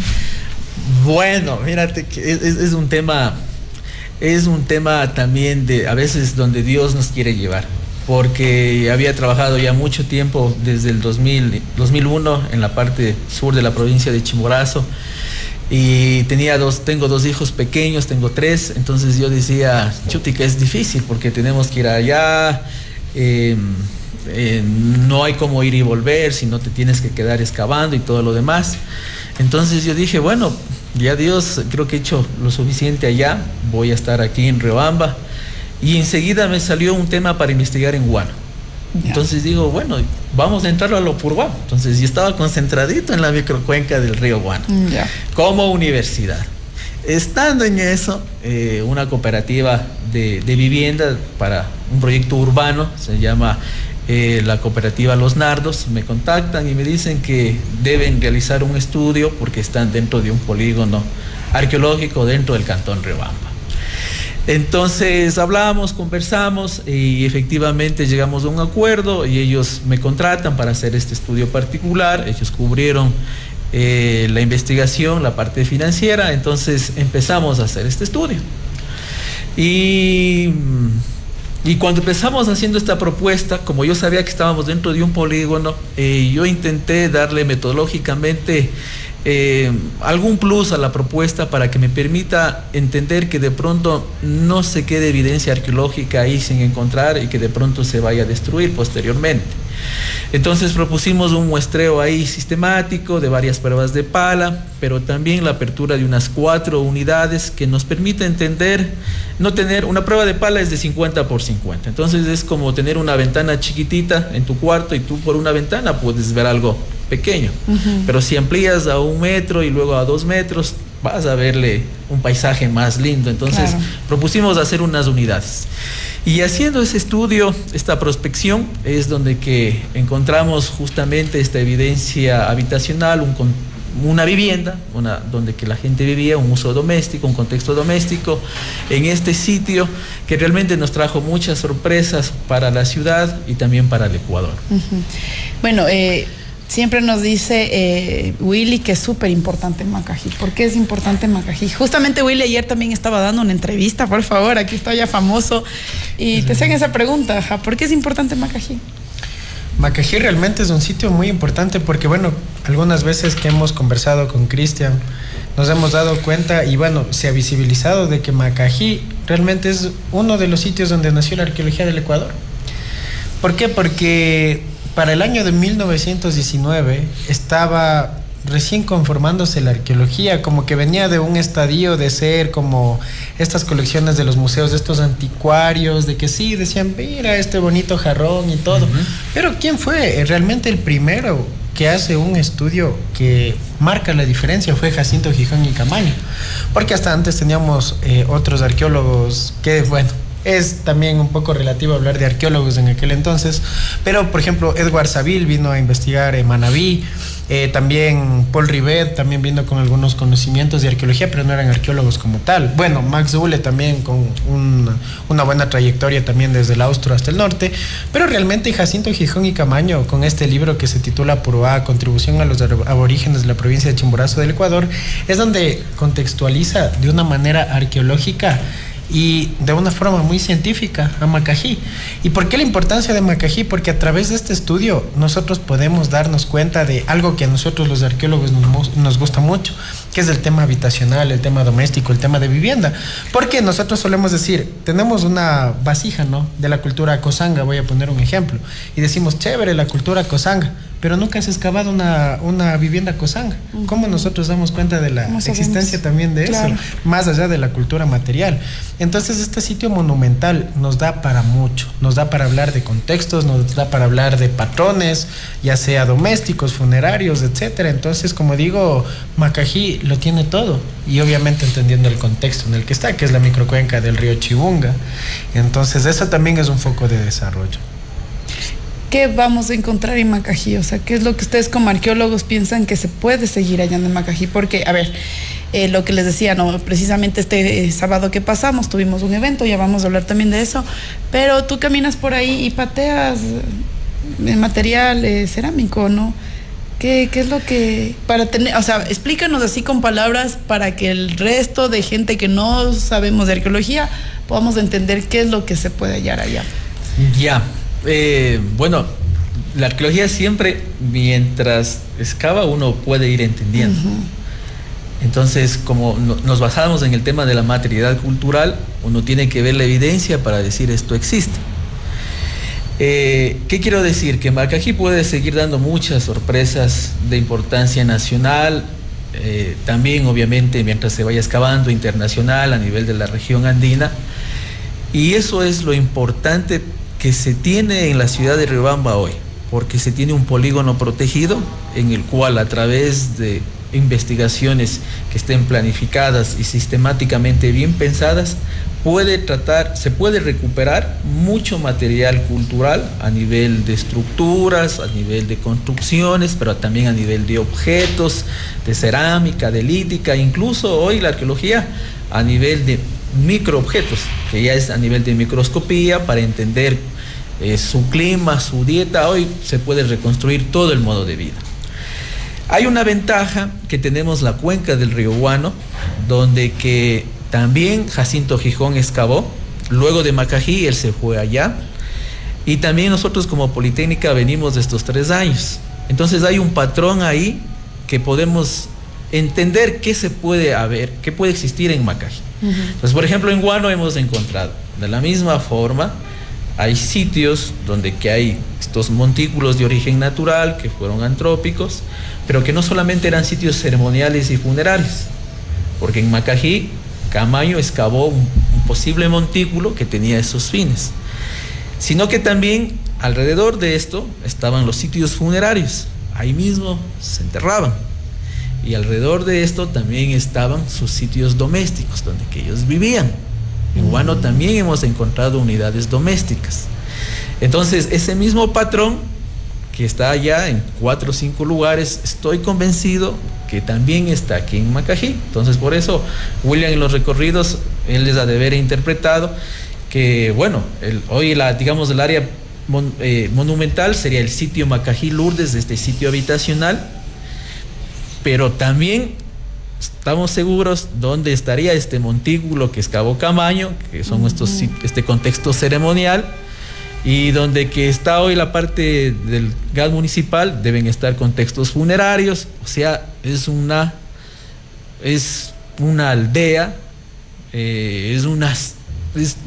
Bueno, mírate que es un tema también de a veces donde Dios nos quiere llevar, porque había trabajado ya mucho tiempo desde el 2001 en la parte sur de la provincia de Chimborazo. Y tengo dos hijos pequeños, tengo 3, entonces yo decía, chuti, que es difícil porque tenemos que ir allá, no hay cómo ir y volver, si no te tienes que quedar excavando y todo lo demás. Entonces yo dije, bueno, ya Dios, creo que he hecho lo suficiente allá, voy a estar aquí en Riobamba. Y enseguida me salió un tema para investigar en Huánuco. Entonces digo, bueno, vamos a entrar a lo Purguá. Entonces yo estaba concentradito en la microcuenca del río Huánuco como universidad. estando en eso, una cooperativa de vivienda para un proyecto urbano, se llama la cooperativa Los Nardos, me contactan y me dicen que deben realizar un estudio porque están dentro de un polígono arqueológico dentro del cantón Riobamba. Entonces hablamos, conversamos y efectivamente llegamos a un acuerdo y ellos me contratan para hacer este estudio particular. Ellos cubrieron la investigación, la parte financiera, entonces empezamos a hacer este estudio. Y cuando empezamos haciendo esta propuesta, como yo sabía que estábamos dentro de un polígono, yo intenté darle metodológicamente algún plus a la propuesta para que me permita entender que de pronto no se quede evidencia arqueológica ahí sin encontrar y que de pronto se vaya a destruir posteriormente. Entonces propusimos un muestreo ahí sistemático de varias pruebas de pala, pero también la apertura de unas 4 unidades que nos permite entender, no tener, una prueba de pala es de 50 por 50, entonces es como tener una ventana chiquitita en tu cuarto y tú por una ventana puedes ver algo pequeño, pero si amplías a 1 metro y luego a 2 metros, vas a verle un paisaje más lindo. Entonces propusimos hacer unas unidades. Y haciendo ese estudio, esta prospección, es donde que encontramos justamente esta evidencia habitacional, una vivienda, donde que la gente vivía, un uso doméstico, un contexto doméstico, en este sitio que realmente nos trajo muchas sorpresas para la ciudad y también para el Ecuador. Bueno, siempre nos dice Willy que es súper importante Macají. ¿Por qué es importante Macají? Justamente Willy ayer también estaba dando una entrevista, por favor, aquí está ya famoso, y te hacen esa pregunta, ¿por qué es importante Macají? Macají realmente es un sitio muy importante porque, bueno, algunas veces que hemos conversado con Cristian, nos hemos dado cuenta y, bueno, se ha visibilizado de que Macají realmente es uno de los sitios donde nació la arqueología del Ecuador. ¿Por qué? Porque para el año de 1919 estaba recién conformándose la arqueología, como que venía de un estadio de ser como estas colecciones de los museos, de estos anticuarios, de que sí, decían, mira este bonito jarrón y todo. Pero ¿quién fue realmente el primero que hace un estudio que marca la diferencia? Fue Jacinto Gijón y Camaño, porque hasta antes teníamos otros arqueólogos que, bueno, es también un poco relativo hablar de arqueólogos en aquel entonces, pero por ejemplo Edward Saville vino a investigar Manabí, también Paul Rivet también vino con algunos conocimientos de arqueología, pero no eran arqueólogos como tal. Bueno, Max Zule también con una buena trayectoria también desde el Austro hasta el norte, pero realmente Jacinto Gijón y Camaño, con este libro que se titula Puruá, Contribución a los aborígenes de la provincia de Chimborazo del Ecuador, es donde contextualiza de una manera arqueológica y de una forma muy científica a Macají. ¿Y por qué la importancia de Macají? Porque a través de este estudio nosotros podemos darnos cuenta de algo que a nosotros los arqueólogos nos gusta mucho, que es el tema habitacional, el tema doméstico, el tema de vivienda. Porque nosotros solemos decir, tenemos una vasija, ¿no?, de la cultura cosanga, voy a poner un ejemplo, y decimos, chévere la cultura cosanga, pero nunca has excavado una vivienda cosanga. ¿Cómo nosotros damos cuenta de la existencia también de eso, más allá de la cultura material? Entonces este sitio monumental nos da para mucho, nos da para hablar de contextos, nos da para hablar de patrones, ya sea domésticos, funerarios, etcétera. Entonces, como digo, Macají lo tiene todo, y obviamente entendiendo el contexto en el que está, que es la microcuenca del río Chibunga. Entonces eso también es un foco de desarrollo. ¿Qué vamos a encontrar en Macají? O sea, ¿qué es lo que ustedes como arqueólogos piensan que se puede seguir hallando en Macají? Porque, a ver, lo que les decía, no, precisamente este sábado que pasamos tuvimos un evento, ya vamos a hablar también de eso, pero tú caminas por ahí y pateas material cerámico, ¿no? ¿Qué es lo que, para tener, o sea, explícanos así con palabras para que el resto de gente que no sabemos de arqueología podamos entender qué es lo que se puede hallar allá? Ya. Bueno, la arqueología siempre, mientras excava, uno puede ir entendiendo. Entonces, como nos basamos en el tema de la materialidad cultural, uno tiene que ver la evidencia para decir esto existe. ¿Qué quiero decir? Que Macají puede seguir dando muchas sorpresas de importancia nacional, también obviamente mientras se vaya excavando, internacional, a nivel de la región andina, y eso es lo importante que se tiene en la ciudad de Riobamba hoy, porque se tiene un polígono protegido en el cual, a través de investigaciones que estén planificadas y sistemáticamente bien pensadas, se puede recuperar mucho material cultural a nivel de estructuras, a nivel de construcciones, pero también a nivel de objetos, de cerámica, de lítica, incluso hoy la arqueología a nivel de microobjetos, que ya es a nivel de microscopía para entender su clima, su dieta. Hoy se puede reconstruir todo el modo de vida. Hay una ventaja que tenemos la cuenca del río Huánuco, donde que también Jacinto Gijón excavó, luego de Macají él se fue allá, y también nosotros como Politécnica venimos de estos 3 años. Entonces hay un patrón ahí que podemos entender qué se puede haber, qué puede existir en Macají. Entonces, por ejemplo, en Huánuco hemos encontrado, de la misma forma, hay sitios donde que hay estos montículos de origen natural que fueron antrópicos, pero que no solamente eran sitios ceremoniales y funerarios, porque en Macají Camaño excavó un posible montículo que tenía esos fines, sino que también alrededor de esto estaban los sitios funerarios, ahí mismo se enterraban, y alrededor de esto también estaban sus sitios domésticos donde que ellos vivían. En Huánuco también hemos encontrado unidades domésticas. Entonces, ese mismo patrón que está allá en 4 o 5 lugares, estoy convencido que también está aquí en Macají. Entonces, por eso, William en los recorridos, él les ha de haber interpretado que, bueno, hoy el área monumental sería el sitio Macají Lourdes, de este sitio habitacional, pero también estamos seguros dónde estaría este montículo que excavó Camaño, que son este contexto ceremonial, y donde que está hoy la parte del GAD municipal, deben estar contextos funerarios. O sea, es una aldea,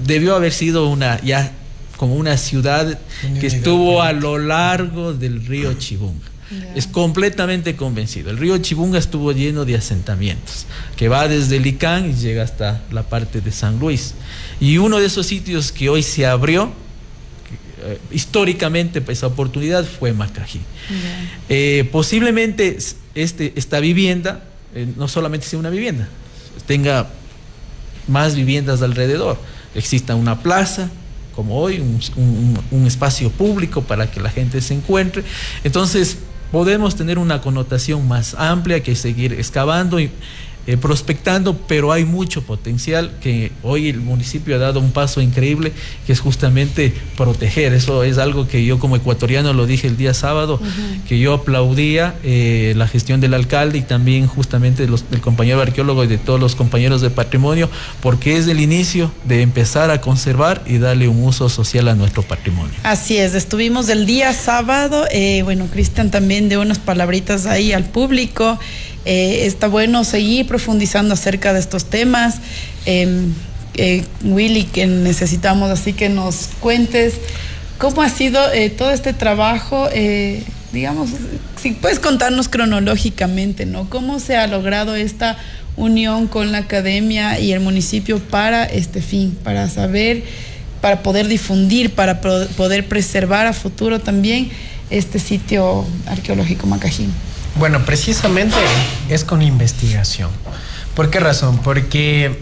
debió haber sido ya como una ciudad que estuvo a lo largo del río Chibunga. Es completamente convencido. El río Chibunga estuvo lleno de asentamientos, que va desde Licán y llega hasta la parte de San Luis. Y uno de esos sitios que hoy se abrió, históricamente esa oportunidad, fue Macají. Posiblemente esta vivienda no solamente sea una vivienda, tenga más viviendas alrededor. Exista una plaza, como hoy, un espacio público para que la gente se encuentre. Entonces podemos tener una connotación más amplia que seguir excavando y prospectando, pero hay mucho potencial que hoy el municipio ha dado un paso increíble, que es justamente proteger. Eso es algo que yo como ecuatoriano lo dije el día sábado, que yo aplaudía la gestión del alcalde y también justamente del compañero arqueólogo y de todos los compañeros de patrimonio, porque es el inicio de empezar a conservar y darle un uso social a nuestro patrimonio. Así es, estuvimos el día sábado, Cristian también dio unas palabritas ahí al público. Está bueno seguir profundizando acerca de estos temas. Willy, que necesitamos así que nos cuentes cómo ha sido todo este trabajo, digamos, si puedes contarnos cronológicamente, ¿no? ¿Cómo se ha logrado esta unión con la academia y el municipio para este fin, para saber, para poder difundir, para poder preservar a futuro también este sitio arqueológico Macají? Bueno, precisamente es con investigación. ¿Por qué razón? Porque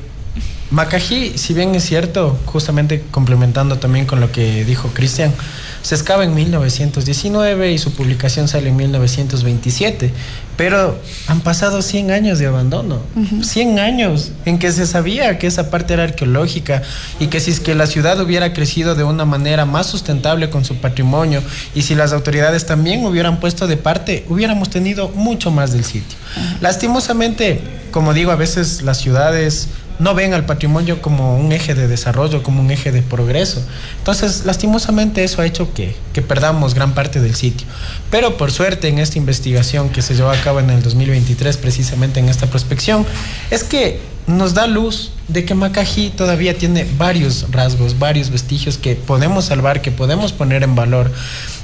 Macají, si bien es cierto, justamente complementando también con lo que dijo Cristian, se excava en 1919 y su publicación sale en 1927, pero han pasado 100 años de abandono, 100 años en que se sabía que esa parte era arqueológica y que si es que la ciudad hubiera crecido de una manera más sustentable con su patrimonio y si las autoridades también hubieran puesto de parte, hubiéramos tenido mucho más del sitio. Lastimosamente, como digo, a veces las ciudades no ven al patrimonio como un eje de desarrollo, como un eje de progreso. Entonces, lastimosamente eso ha hecho que perdamos gran parte del sitio. Pero por suerte, en esta investigación que se llevó a cabo en el 2023, precisamente en esta prospección, es que nos da luz de que Macají todavía tiene varios rasgos, varios vestigios que podemos salvar, que podemos poner en valor.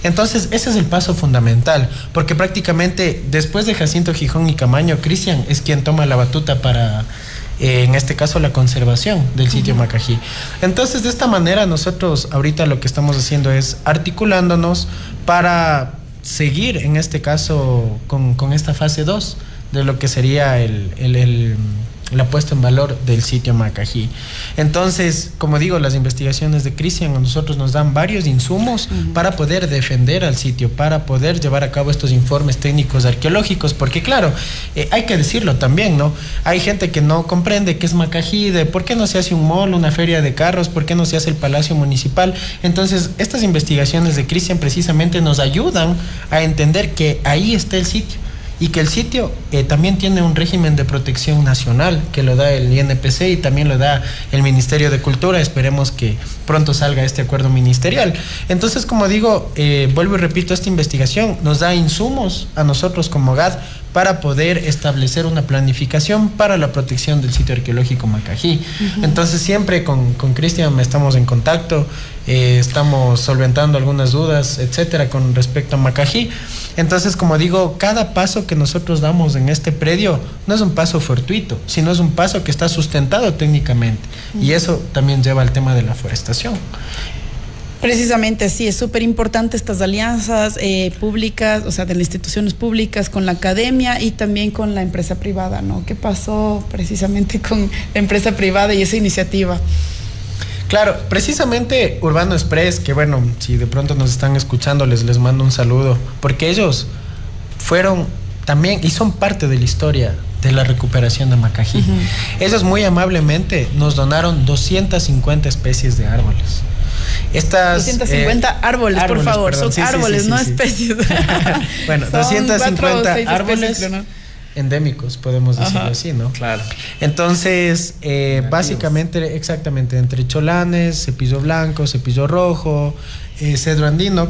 Entonces, ese es el paso fundamental, porque prácticamente después de Jacinto Gijón y Camaño, Cristian es quien toma la batuta para, en este caso, la conservación del sitio Macají. Entonces, de esta manera, nosotros ahorita lo que estamos haciendo es articulándonos para seguir, en este caso, con esta fase 2 de lo que sería la puesta en valor del sitio Macají. Entonces, como digo, las investigaciones de Cristian a nosotros nos dan varios insumos para poder defender al sitio, para poder llevar a cabo estos informes técnicos arqueológicos, porque claro, hay que decirlo también, ¿no? Hay gente que no comprende qué es Macají, de por qué no se hace un mall, una feria de carros, por qué no se hace el Palacio Municipal. Entonces, estas investigaciones de Cristian precisamente nos ayudan a entender que ahí está el sitio. Y que el sitio también tiene un régimen de protección nacional que lo da el INPC y también lo da el Ministerio de Cultura. Esperemos que pronto salga este acuerdo ministerial. Entonces, como digo, vuelvo y repito, esta investigación nos da insumos a nosotros como GAD para poder establecer una planificación para la protección del sitio arqueológico Macají. Entonces, siempre con Cristian estamos en contacto, estamos solventando algunas dudas, etcétera, con respecto a Macají. Entonces, como digo, cada paso que nosotros damos en este predio no es un paso fortuito, sino es un paso que está sustentado técnicamente. Y eso también lleva al tema de la forestación. Precisamente, sí, es súper importante estas alianzas públicas, o sea, de las instituciones públicas con la academia y también con la empresa privada, ¿no? ¿Qué pasó precisamente con la empresa privada y esa iniciativa? Claro, precisamente Urbano Express, que bueno, si de pronto nos están escuchando, les mando un saludo, porque ellos fueron también y son parte de la historia de la recuperación de Macají. Ellos muy amablemente nos donaron 250 especies de árboles. Estas 250 árboles, por favor, perdón, son árboles, no especies. Bueno, 250 árboles especies, ¿no? Endémicos, podemos decirlo así, ¿no? Claro. Entonces, básicamente, exactamente, entre cholanes, cepillo blanco, cepillo rojo, cedro andino,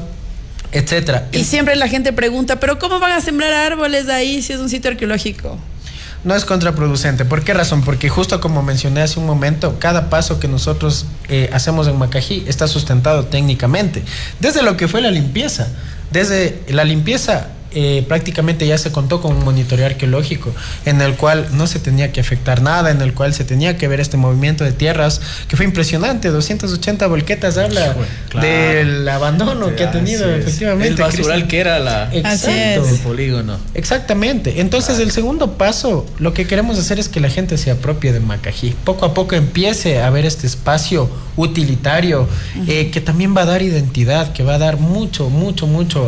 etcétera. Y siempre la gente pregunta, ¿pero cómo van a sembrar árboles ahí si es un sitio arqueológico? No es contraproducente. ¿Por qué razón? Porque justo como mencioné hace un momento, cada paso que nosotros hacemos en Macají está sustentado técnicamente. Desde lo que fue la limpieza. Desde la limpieza prácticamente ya se contó con un monitoreo arqueológico en el cual no se tenía que afectar nada, en el cual se tenía que ver este movimiento de tierras que fue impresionante. 280 volquetas habla del abandono que ha tenido efectivamente el basural que era el polígono. Exactamente. Entonces el segundo paso, lo que queremos hacer es que la gente se apropie de Macají, poco a poco empiece a ver este espacio utilitario que también va a dar identidad, que va a dar mucho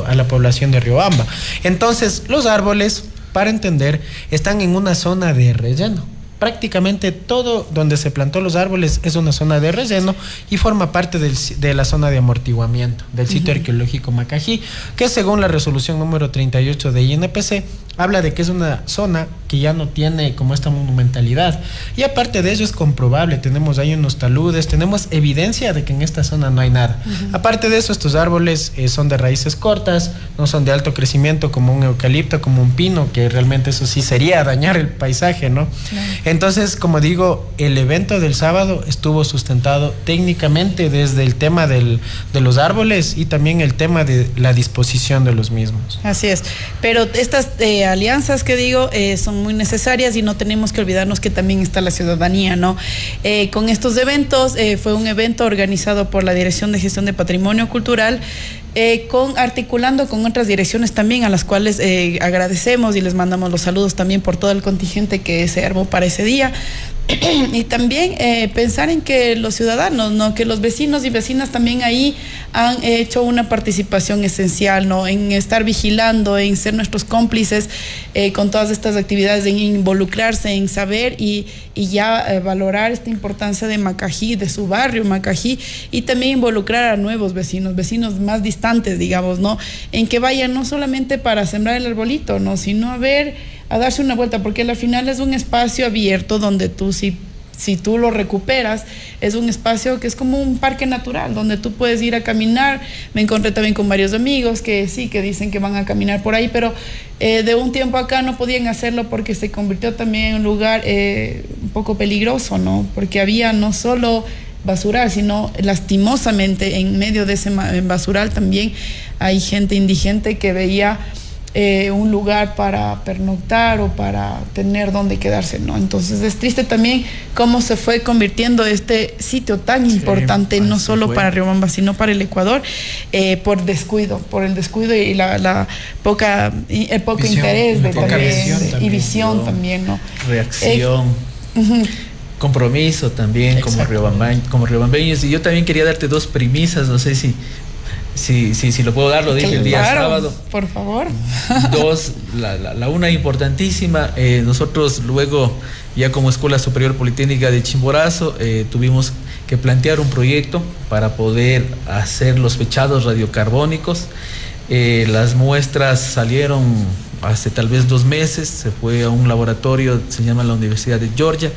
a la población de Riobamba. Entonces, los árboles, para entender, están en una zona de relleno. Prácticamente todo donde se plantó los árboles es una zona de relleno y forma parte de la zona de amortiguamiento del sitio arqueológico Macají, que según la resolución número 38 de INPC, habla de que es una zona que ya no tiene como esta monumentalidad. Y aparte de ello es comprobable, tenemos ahí unos taludes, tenemos evidencia de que en esta zona no hay nada. Aparte de eso, estos árboles son de raíces cortas, no son de alto crecimiento como un eucalipto, como un pino, que realmente eso sí sería dañar el paisaje, ¿no? Entonces, como digo, el evento del sábado estuvo sustentado técnicamente desde el tema de los árboles y también el tema de la disposición de los mismos. Así es, pero estas alianzas que digo son muy necesarias y no tenemos que olvidarnos que también está la ciudadanía, ¿no? Con estos eventos, fue un evento organizado por la Dirección de Gestión de Patrimonio Cultural, articulando con otras direcciones también, a las cuales agradecemos y les mandamos los saludos también por todo el contingente que se armó para ese día. Y también pensar en que los ciudadanos, ¿no? Que los vecinos y vecinas también ahí han hecho una participación esencial, ¿no? En estar vigilando, en ser nuestros cómplices con todas estas actividades, en involucrarse, en saber y ya valorar esta importancia de Macají, de su barrio Macají, y también involucrar a nuevos vecinos más distantes, digamos, ¿no? En que vayan no solamente para sembrar el arbolito, ¿no? Sino a darse una vuelta, porque al final es un espacio abierto donde tú, si tú lo recuperas, es un espacio que es como un parque natural, donde tú puedes ir a caminar. Me encontré también con varios amigos que sí, que dicen que van a caminar por ahí, pero de un tiempo acá no podían hacerlo porque se convirtió también en un lugar un poco peligroso, ¿no? Porque había no solo basural, sino lastimosamente en medio de ese basural también hay gente indigente que veía un lugar para pernoctar o para tener donde quedarse, ¿no? Entonces es triste también cómo se fue convirtiendo este sitio tan importante, no solo para Riobamba, sino para el Ecuador, por el descuido y el poco interés y visión también, ¿no? Reacción. Compromiso también como riobambeños. Y yo también quería darte dos premisas, no sé si lo puedo dar, lo dije el día sábado. Por favor. Dos, la una importantísima, nosotros luego, ya como Escuela Superior Politécnica de Chimborazo, tuvimos que plantear un proyecto para poder hacer los fechados radiocarbónicos. Las muestras salieron hace tal vez 2 meses, se fue a un laboratorio, se llama la Universidad de Georgia,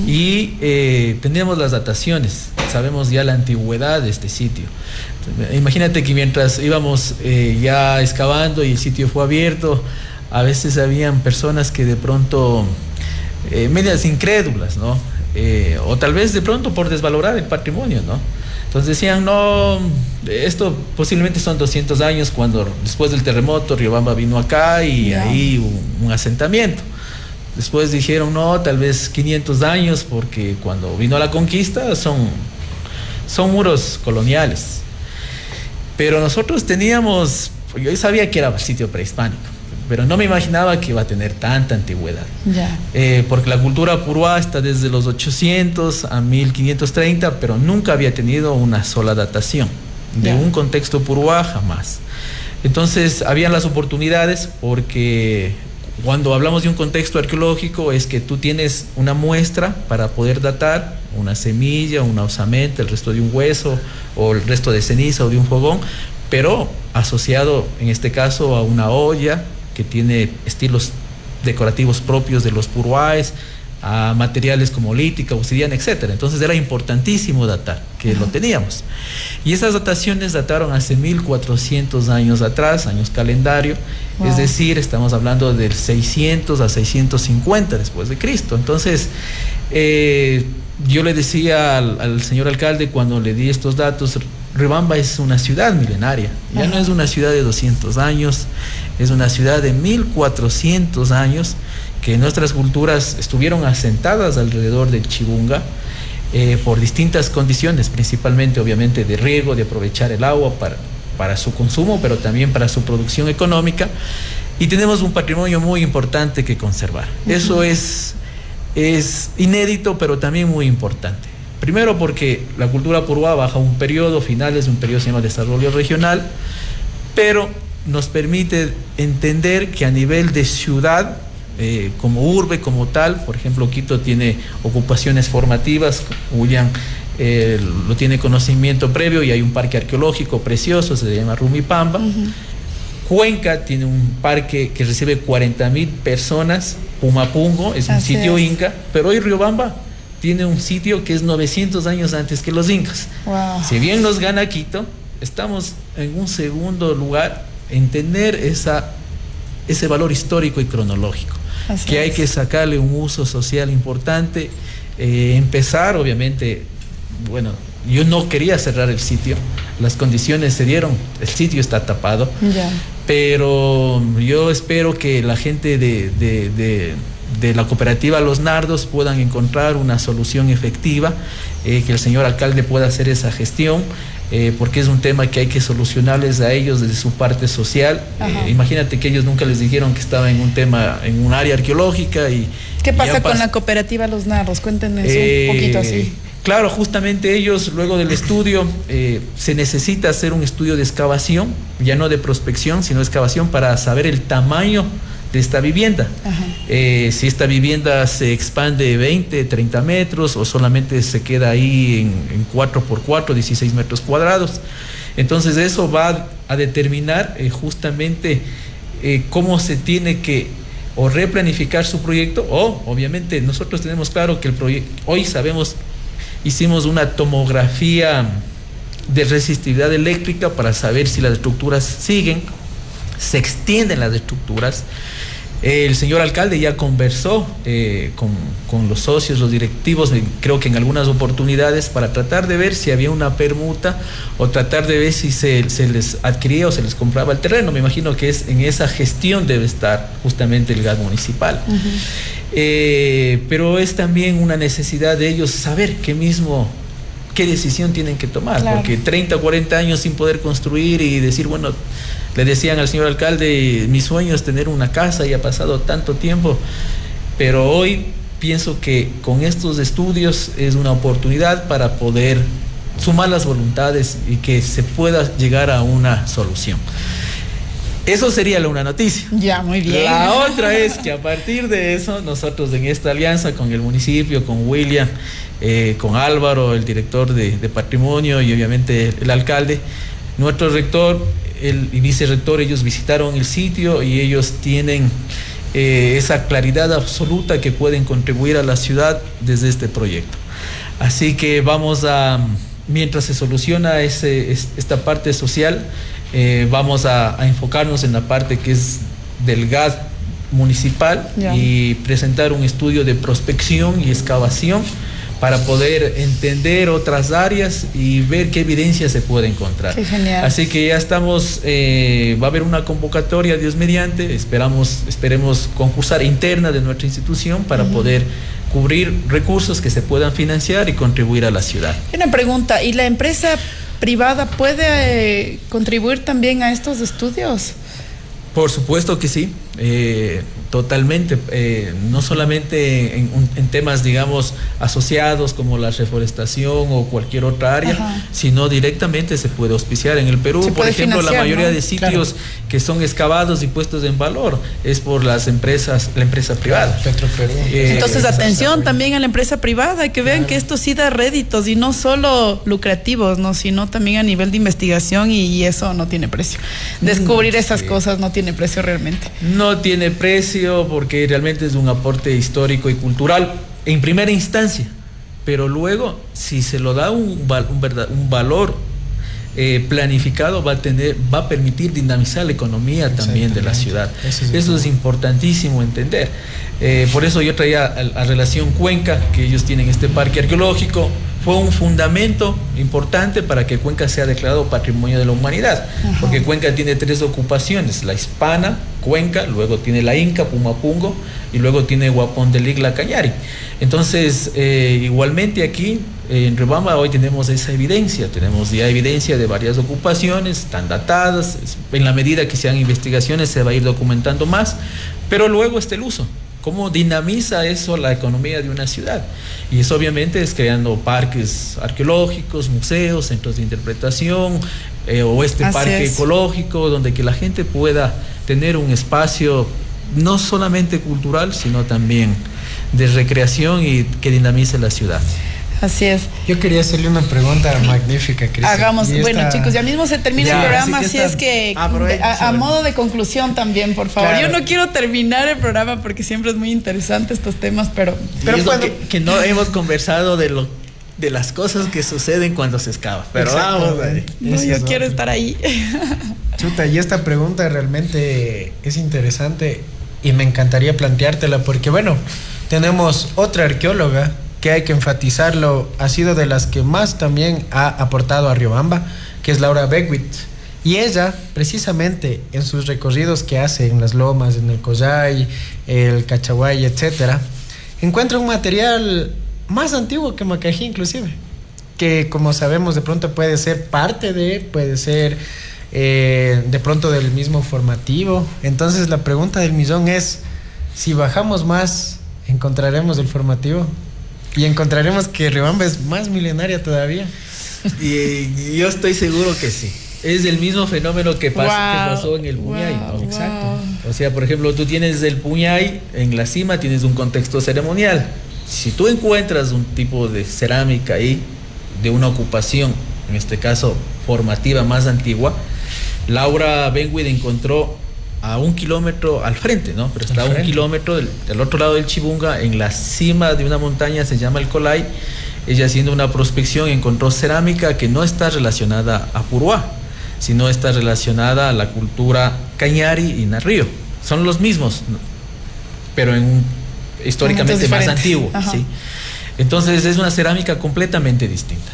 y teníamos las dataciones, sabemos ya la antigüedad de este sitio. Imagínate que mientras íbamos ya excavando y el sitio fue abierto, a veces habían personas que de pronto, medias incrédulas, ¿no? O tal vez de pronto por desvalorar el patrimonio, ¿no? Entonces decían, no, esto posiblemente son 200 años, cuando después del terremoto Riobamba vino acá y ahí un asentamiento. Después dijeron, no, tal vez 500 años, porque cuando vino la conquista son muros coloniales. Pero nosotros teníamos, yo sabía que era sitio prehispánico, pero no me imaginaba que iba a tener tanta antigüedad. Porque la cultura puruá está desde los 800 a 1530, pero nunca había tenido una sola datación de un contexto puruá, jamás. Entonces habían las oportunidades, porque cuando hablamos de un contexto arqueológico es que tú tienes una muestra para poder datar una semilla, una osamenta, el resto de un hueso o el resto de ceniza o de un fogón, pero asociado en este caso a una olla que tiene estilos decorativos propios de los puruáes, a materiales como lítica, obsidiana, etc. Entonces era importantísimo datar, que lo teníamos. Y esas dataciones dataron hace 1400 años atrás, años calendario, es decir, estamos hablando del 600 a 650 después de Cristo. Entonces, yo le decía al señor alcalde cuando le di estos datos, Riobamba es una ciudad milenaria, ya no es una ciudad de 200 años, es una ciudad de 1400 años, que nuestras culturas estuvieron asentadas alrededor del Chibunga por distintas condiciones, principalmente obviamente de riego, de aprovechar el agua para su consumo, pero también para su producción económica, y tenemos un patrimonio muy importante que conservar. Eso es inédito, pero también muy importante. Primero porque la cultura puruá baja un periodo, finales de un periodo que se llama desarrollo regional, pero nos permite entender que a nivel de ciudad, como urbe, como tal, por ejemplo, Quito tiene ocupaciones formativas, Huillan lo tiene conocimiento previo y hay un parque arqueológico precioso, se llama Rumipamba. Cuenca tiene un parque que recibe 40.000 personas, Pumapungo es un sitio inca, pero hoy Riobamba tiene un sitio que es 900 años antes que los incas. Si bien nos gana Quito, estamos en un segundo lugar en tener ese valor histórico y cronológico, que hay que sacarle un uso social importante, empezar obviamente, bueno, yo no quería cerrar el sitio, las condiciones se dieron, el sitio está tapado, pero yo espero que la gente de la cooperativa Los Nardos puedan encontrar una solución efectiva, que el señor alcalde pueda hacer esa gestión, porque es un tema que hay que solucionarles a ellos desde su parte social. Imagínate que ellos nunca les dijeron que estaba en un tema, en un área arqueológica. ¿Qué pasa con la cooperativa Los Nardos? Cuéntenos un poquito así. Claro, justamente ellos, luego del estudio, se necesita hacer un estudio de excavación, ya no de prospección, sino de excavación, para saber el tamaño de esta vivienda. Si esta vivienda se expande 20, 30 metros o solamente se queda ahí en 4x4, 16 metros cuadrados. Entonces eso va a determinar justamente cómo se tiene que o replanificar su proyecto, o obviamente nosotros tenemos claro que el proyecto, hoy sabemos, hicimos una tomografía de resistividad eléctrica para saber si las estructuras siguen, se extienden las estructuras. El señor alcalde ya conversó con los socios, los directivos, creo que en algunas oportunidades, para tratar de ver si había una permuta o tratar de ver si se les adquiría o se les compraba el terreno. Me imagino que en esa gestión debe estar justamente el GAD municipal. Pero es también una necesidad de ellos saber qué decisión tienen que tomar, claro. Porque 30 o 40 años sin poder construir y decir, bueno, le decían al señor alcalde, mi sueño es tener una casa y ha pasado tanto tiempo, pero hoy pienso que con estos estudios es una oportunidad para poder sumar las voluntades y que se pueda llegar a una solución. Eso sería una noticia. Ya, muy bien. La otra es que a partir de eso, nosotros en esta alianza con el municipio, con William, con Álvaro, el director de patrimonio, y obviamente el alcalde, nuestro rector y vicerrector, ellos visitaron el sitio y ellos tienen esa claridad absoluta que pueden contribuir a la ciudad desde este proyecto. Así que mientras se soluciona esta parte social, vamos a enfocarnos en la parte que es del GAD municipal y presentar un estudio de prospección y excavación para poder entender otras áreas y ver qué evidencia se puede encontrar. Qué genial. Así que ya estamos, va a haber una convocatoria, Dios mediante, esperemos concursar interna de nuestra institución para poder cubrir recursos que se puedan financiar y contribuir a la ciudad. Una pregunta, ¿y la empresa privada puede contribuir también a estos estudios? Por supuesto que sí, totalmente, no solamente en temas, digamos, asociados como la reforestación o cualquier otra área, sino directamente se puede auspiciar. En el Perú, por ejemplo, la mayoría de sitios que son excavados y puestos en valor es por la empresa privada. Petroperú. Entonces, atención también a la empresa privada, que vean que esto sí da réditos y no solo lucrativos, ¿no? Sino también a nivel de investigación, y eso no tiene precio. Descubrir esas cosas no tiene precio realmente. No tiene precio porque realmente es un aporte histórico y cultural en primera instancia, pero luego si se lo da un valor planificado, va a permitir dinamizar la economía también de la ciudad. Eso es importantísimo entender. Por eso yo traía a relación Cuenca, que ellos tienen este parque arqueológico. Fue un fundamento importante para que Cuenca sea declarado Patrimonio de la Humanidad, porque Cuenca tiene 3 ocupaciones: la hispana, Cuenca, luego tiene la inca, Pumapungo, y luego tiene Huapón del Igla, Cañari. Entonces, igualmente aquí en Riobamba hoy tenemos esa evidencia, tenemos ya evidencia de varias ocupaciones, están datadas, en la medida que se hagan investigaciones se va a ir documentando más, pero luego está el uso. ¿Cómo dinamiza eso la economía de una ciudad? Y eso obviamente es creando parques arqueológicos, museos, centros de interpretación, o parque ecológico, donde que la gente pueda tener un espacio no solamente cultural, sino también de recreación y que dinamice la ciudad. Así es. Yo quería hacerle una pregunta magnífica, Cristian. Hagamos, bueno, chicos, ya mismo se termina el programa, así es que a modo de conclusión también, por favor. Claro. Yo no quiero terminar el programa porque siempre es muy interesante estos temas, pero bueno, que no hemos conversado de las cosas que suceden cuando se excava. Pero vamos, yo quiero estar ahí. Chuta, y esta pregunta realmente es interesante y me encantaría planteártela porque, bueno, tenemos otra arqueóloga que hay que enfatizarlo, ha sido de las que más también ha aportado a Riobamba, que es Laura Beckwith. Y ella, precisamente en sus recorridos que hace en las lomas, en el Collay, el Cachaguay, etcétera, encuentra un material más antiguo que Macají inclusive, que como sabemos de pronto puede ser puede ser de pronto del mismo formativo. Entonces la pregunta del millón es, si bajamos más, ¿encontraremos el formativo? Y encontraremos que Riobamba es más milenaria todavía. Y yo estoy seguro que sí. Es el mismo fenómeno que pasó en el Puñay. Exacto. O sea, por ejemplo, tú tienes el Puñay, en la cima tienes un contexto ceremonial. Si tú encuentras un tipo de cerámica ahí, de una ocupación, en este caso formativa más antigua, Laura Beckwith encontró a 1 kilómetro al frente, ¿no? Pero está a 1 kilómetro del otro lado del Chibunga, en la cima de una montaña, se llama el Collay. Ella, haciendo una prospección, encontró cerámica que no está relacionada a Puruá, sino está relacionada a la cultura Cañari y Narrío. Son los mismos, pero históricamente más antiguo. ¿Sí? Entonces es una cerámica completamente distinta.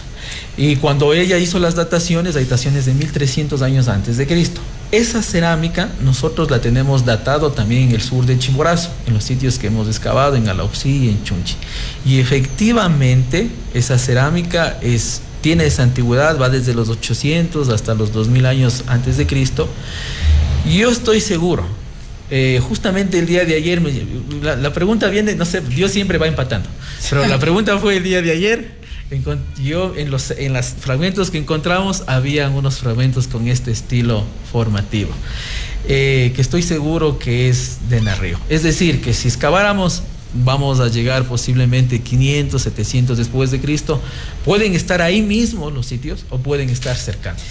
Y cuando ella hizo las dataciones de 1300 años antes de Cristo. Esa cerámica nosotros la tenemos datado también en el sur de Chimborazo, en los sitios que hemos excavado, en Alausí y en Chunchi. Y efectivamente esa cerámica tiene esa antigüedad, va desde los 800 hasta los 2000 años antes de Cristo. Y yo estoy seguro, justamente el día de ayer, la pregunta viene, no sé, Dios siempre va empatando, pero la pregunta fue el día de ayer. Yo en los fragmentos que encontramos habían unos fragmentos con este estilo formativo, que estoy seguro que es de Narrío. Es decir, que si excaváramos vamos a llegar posiblemente 500, 700 después de Cristo. Pueden estar ahí mismo los sitios o pueden estar cercanos.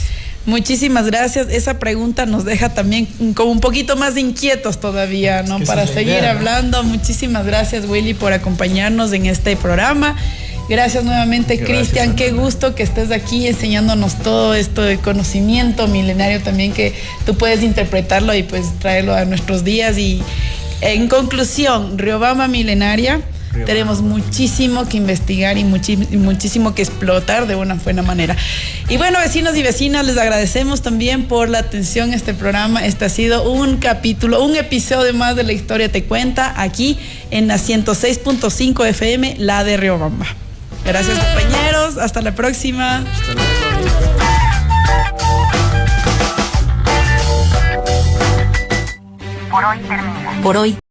Muchísimas gracias. Esa pregunta nos deja también como un poquito más inquietos todavía, ¿no? Para seguir hablando. Muchísimas gracias, Willy, por acompañarnos en este programa. Gracias nuevamente, Cristian. Qué gusto que estés aquí enseñándonos todo esto de conocimiento milenario también, que tú puedes interpretarlo y pues traerlo a nuestros días. Y en conclusión, Riobamba milenaria, tenemos muchísimo que investigar y muchísimo que explotar de una buena manera. Y bueno, vecinos y vecinas, les agradecemos también por la atención a este programa. Este ha sido un episodio más de La Historia Te Cuenta, aquí en la 106.5 FM, la de Riobamba. Gracias, compañeros. Hasta la próxima. Hasta luego. Por hoy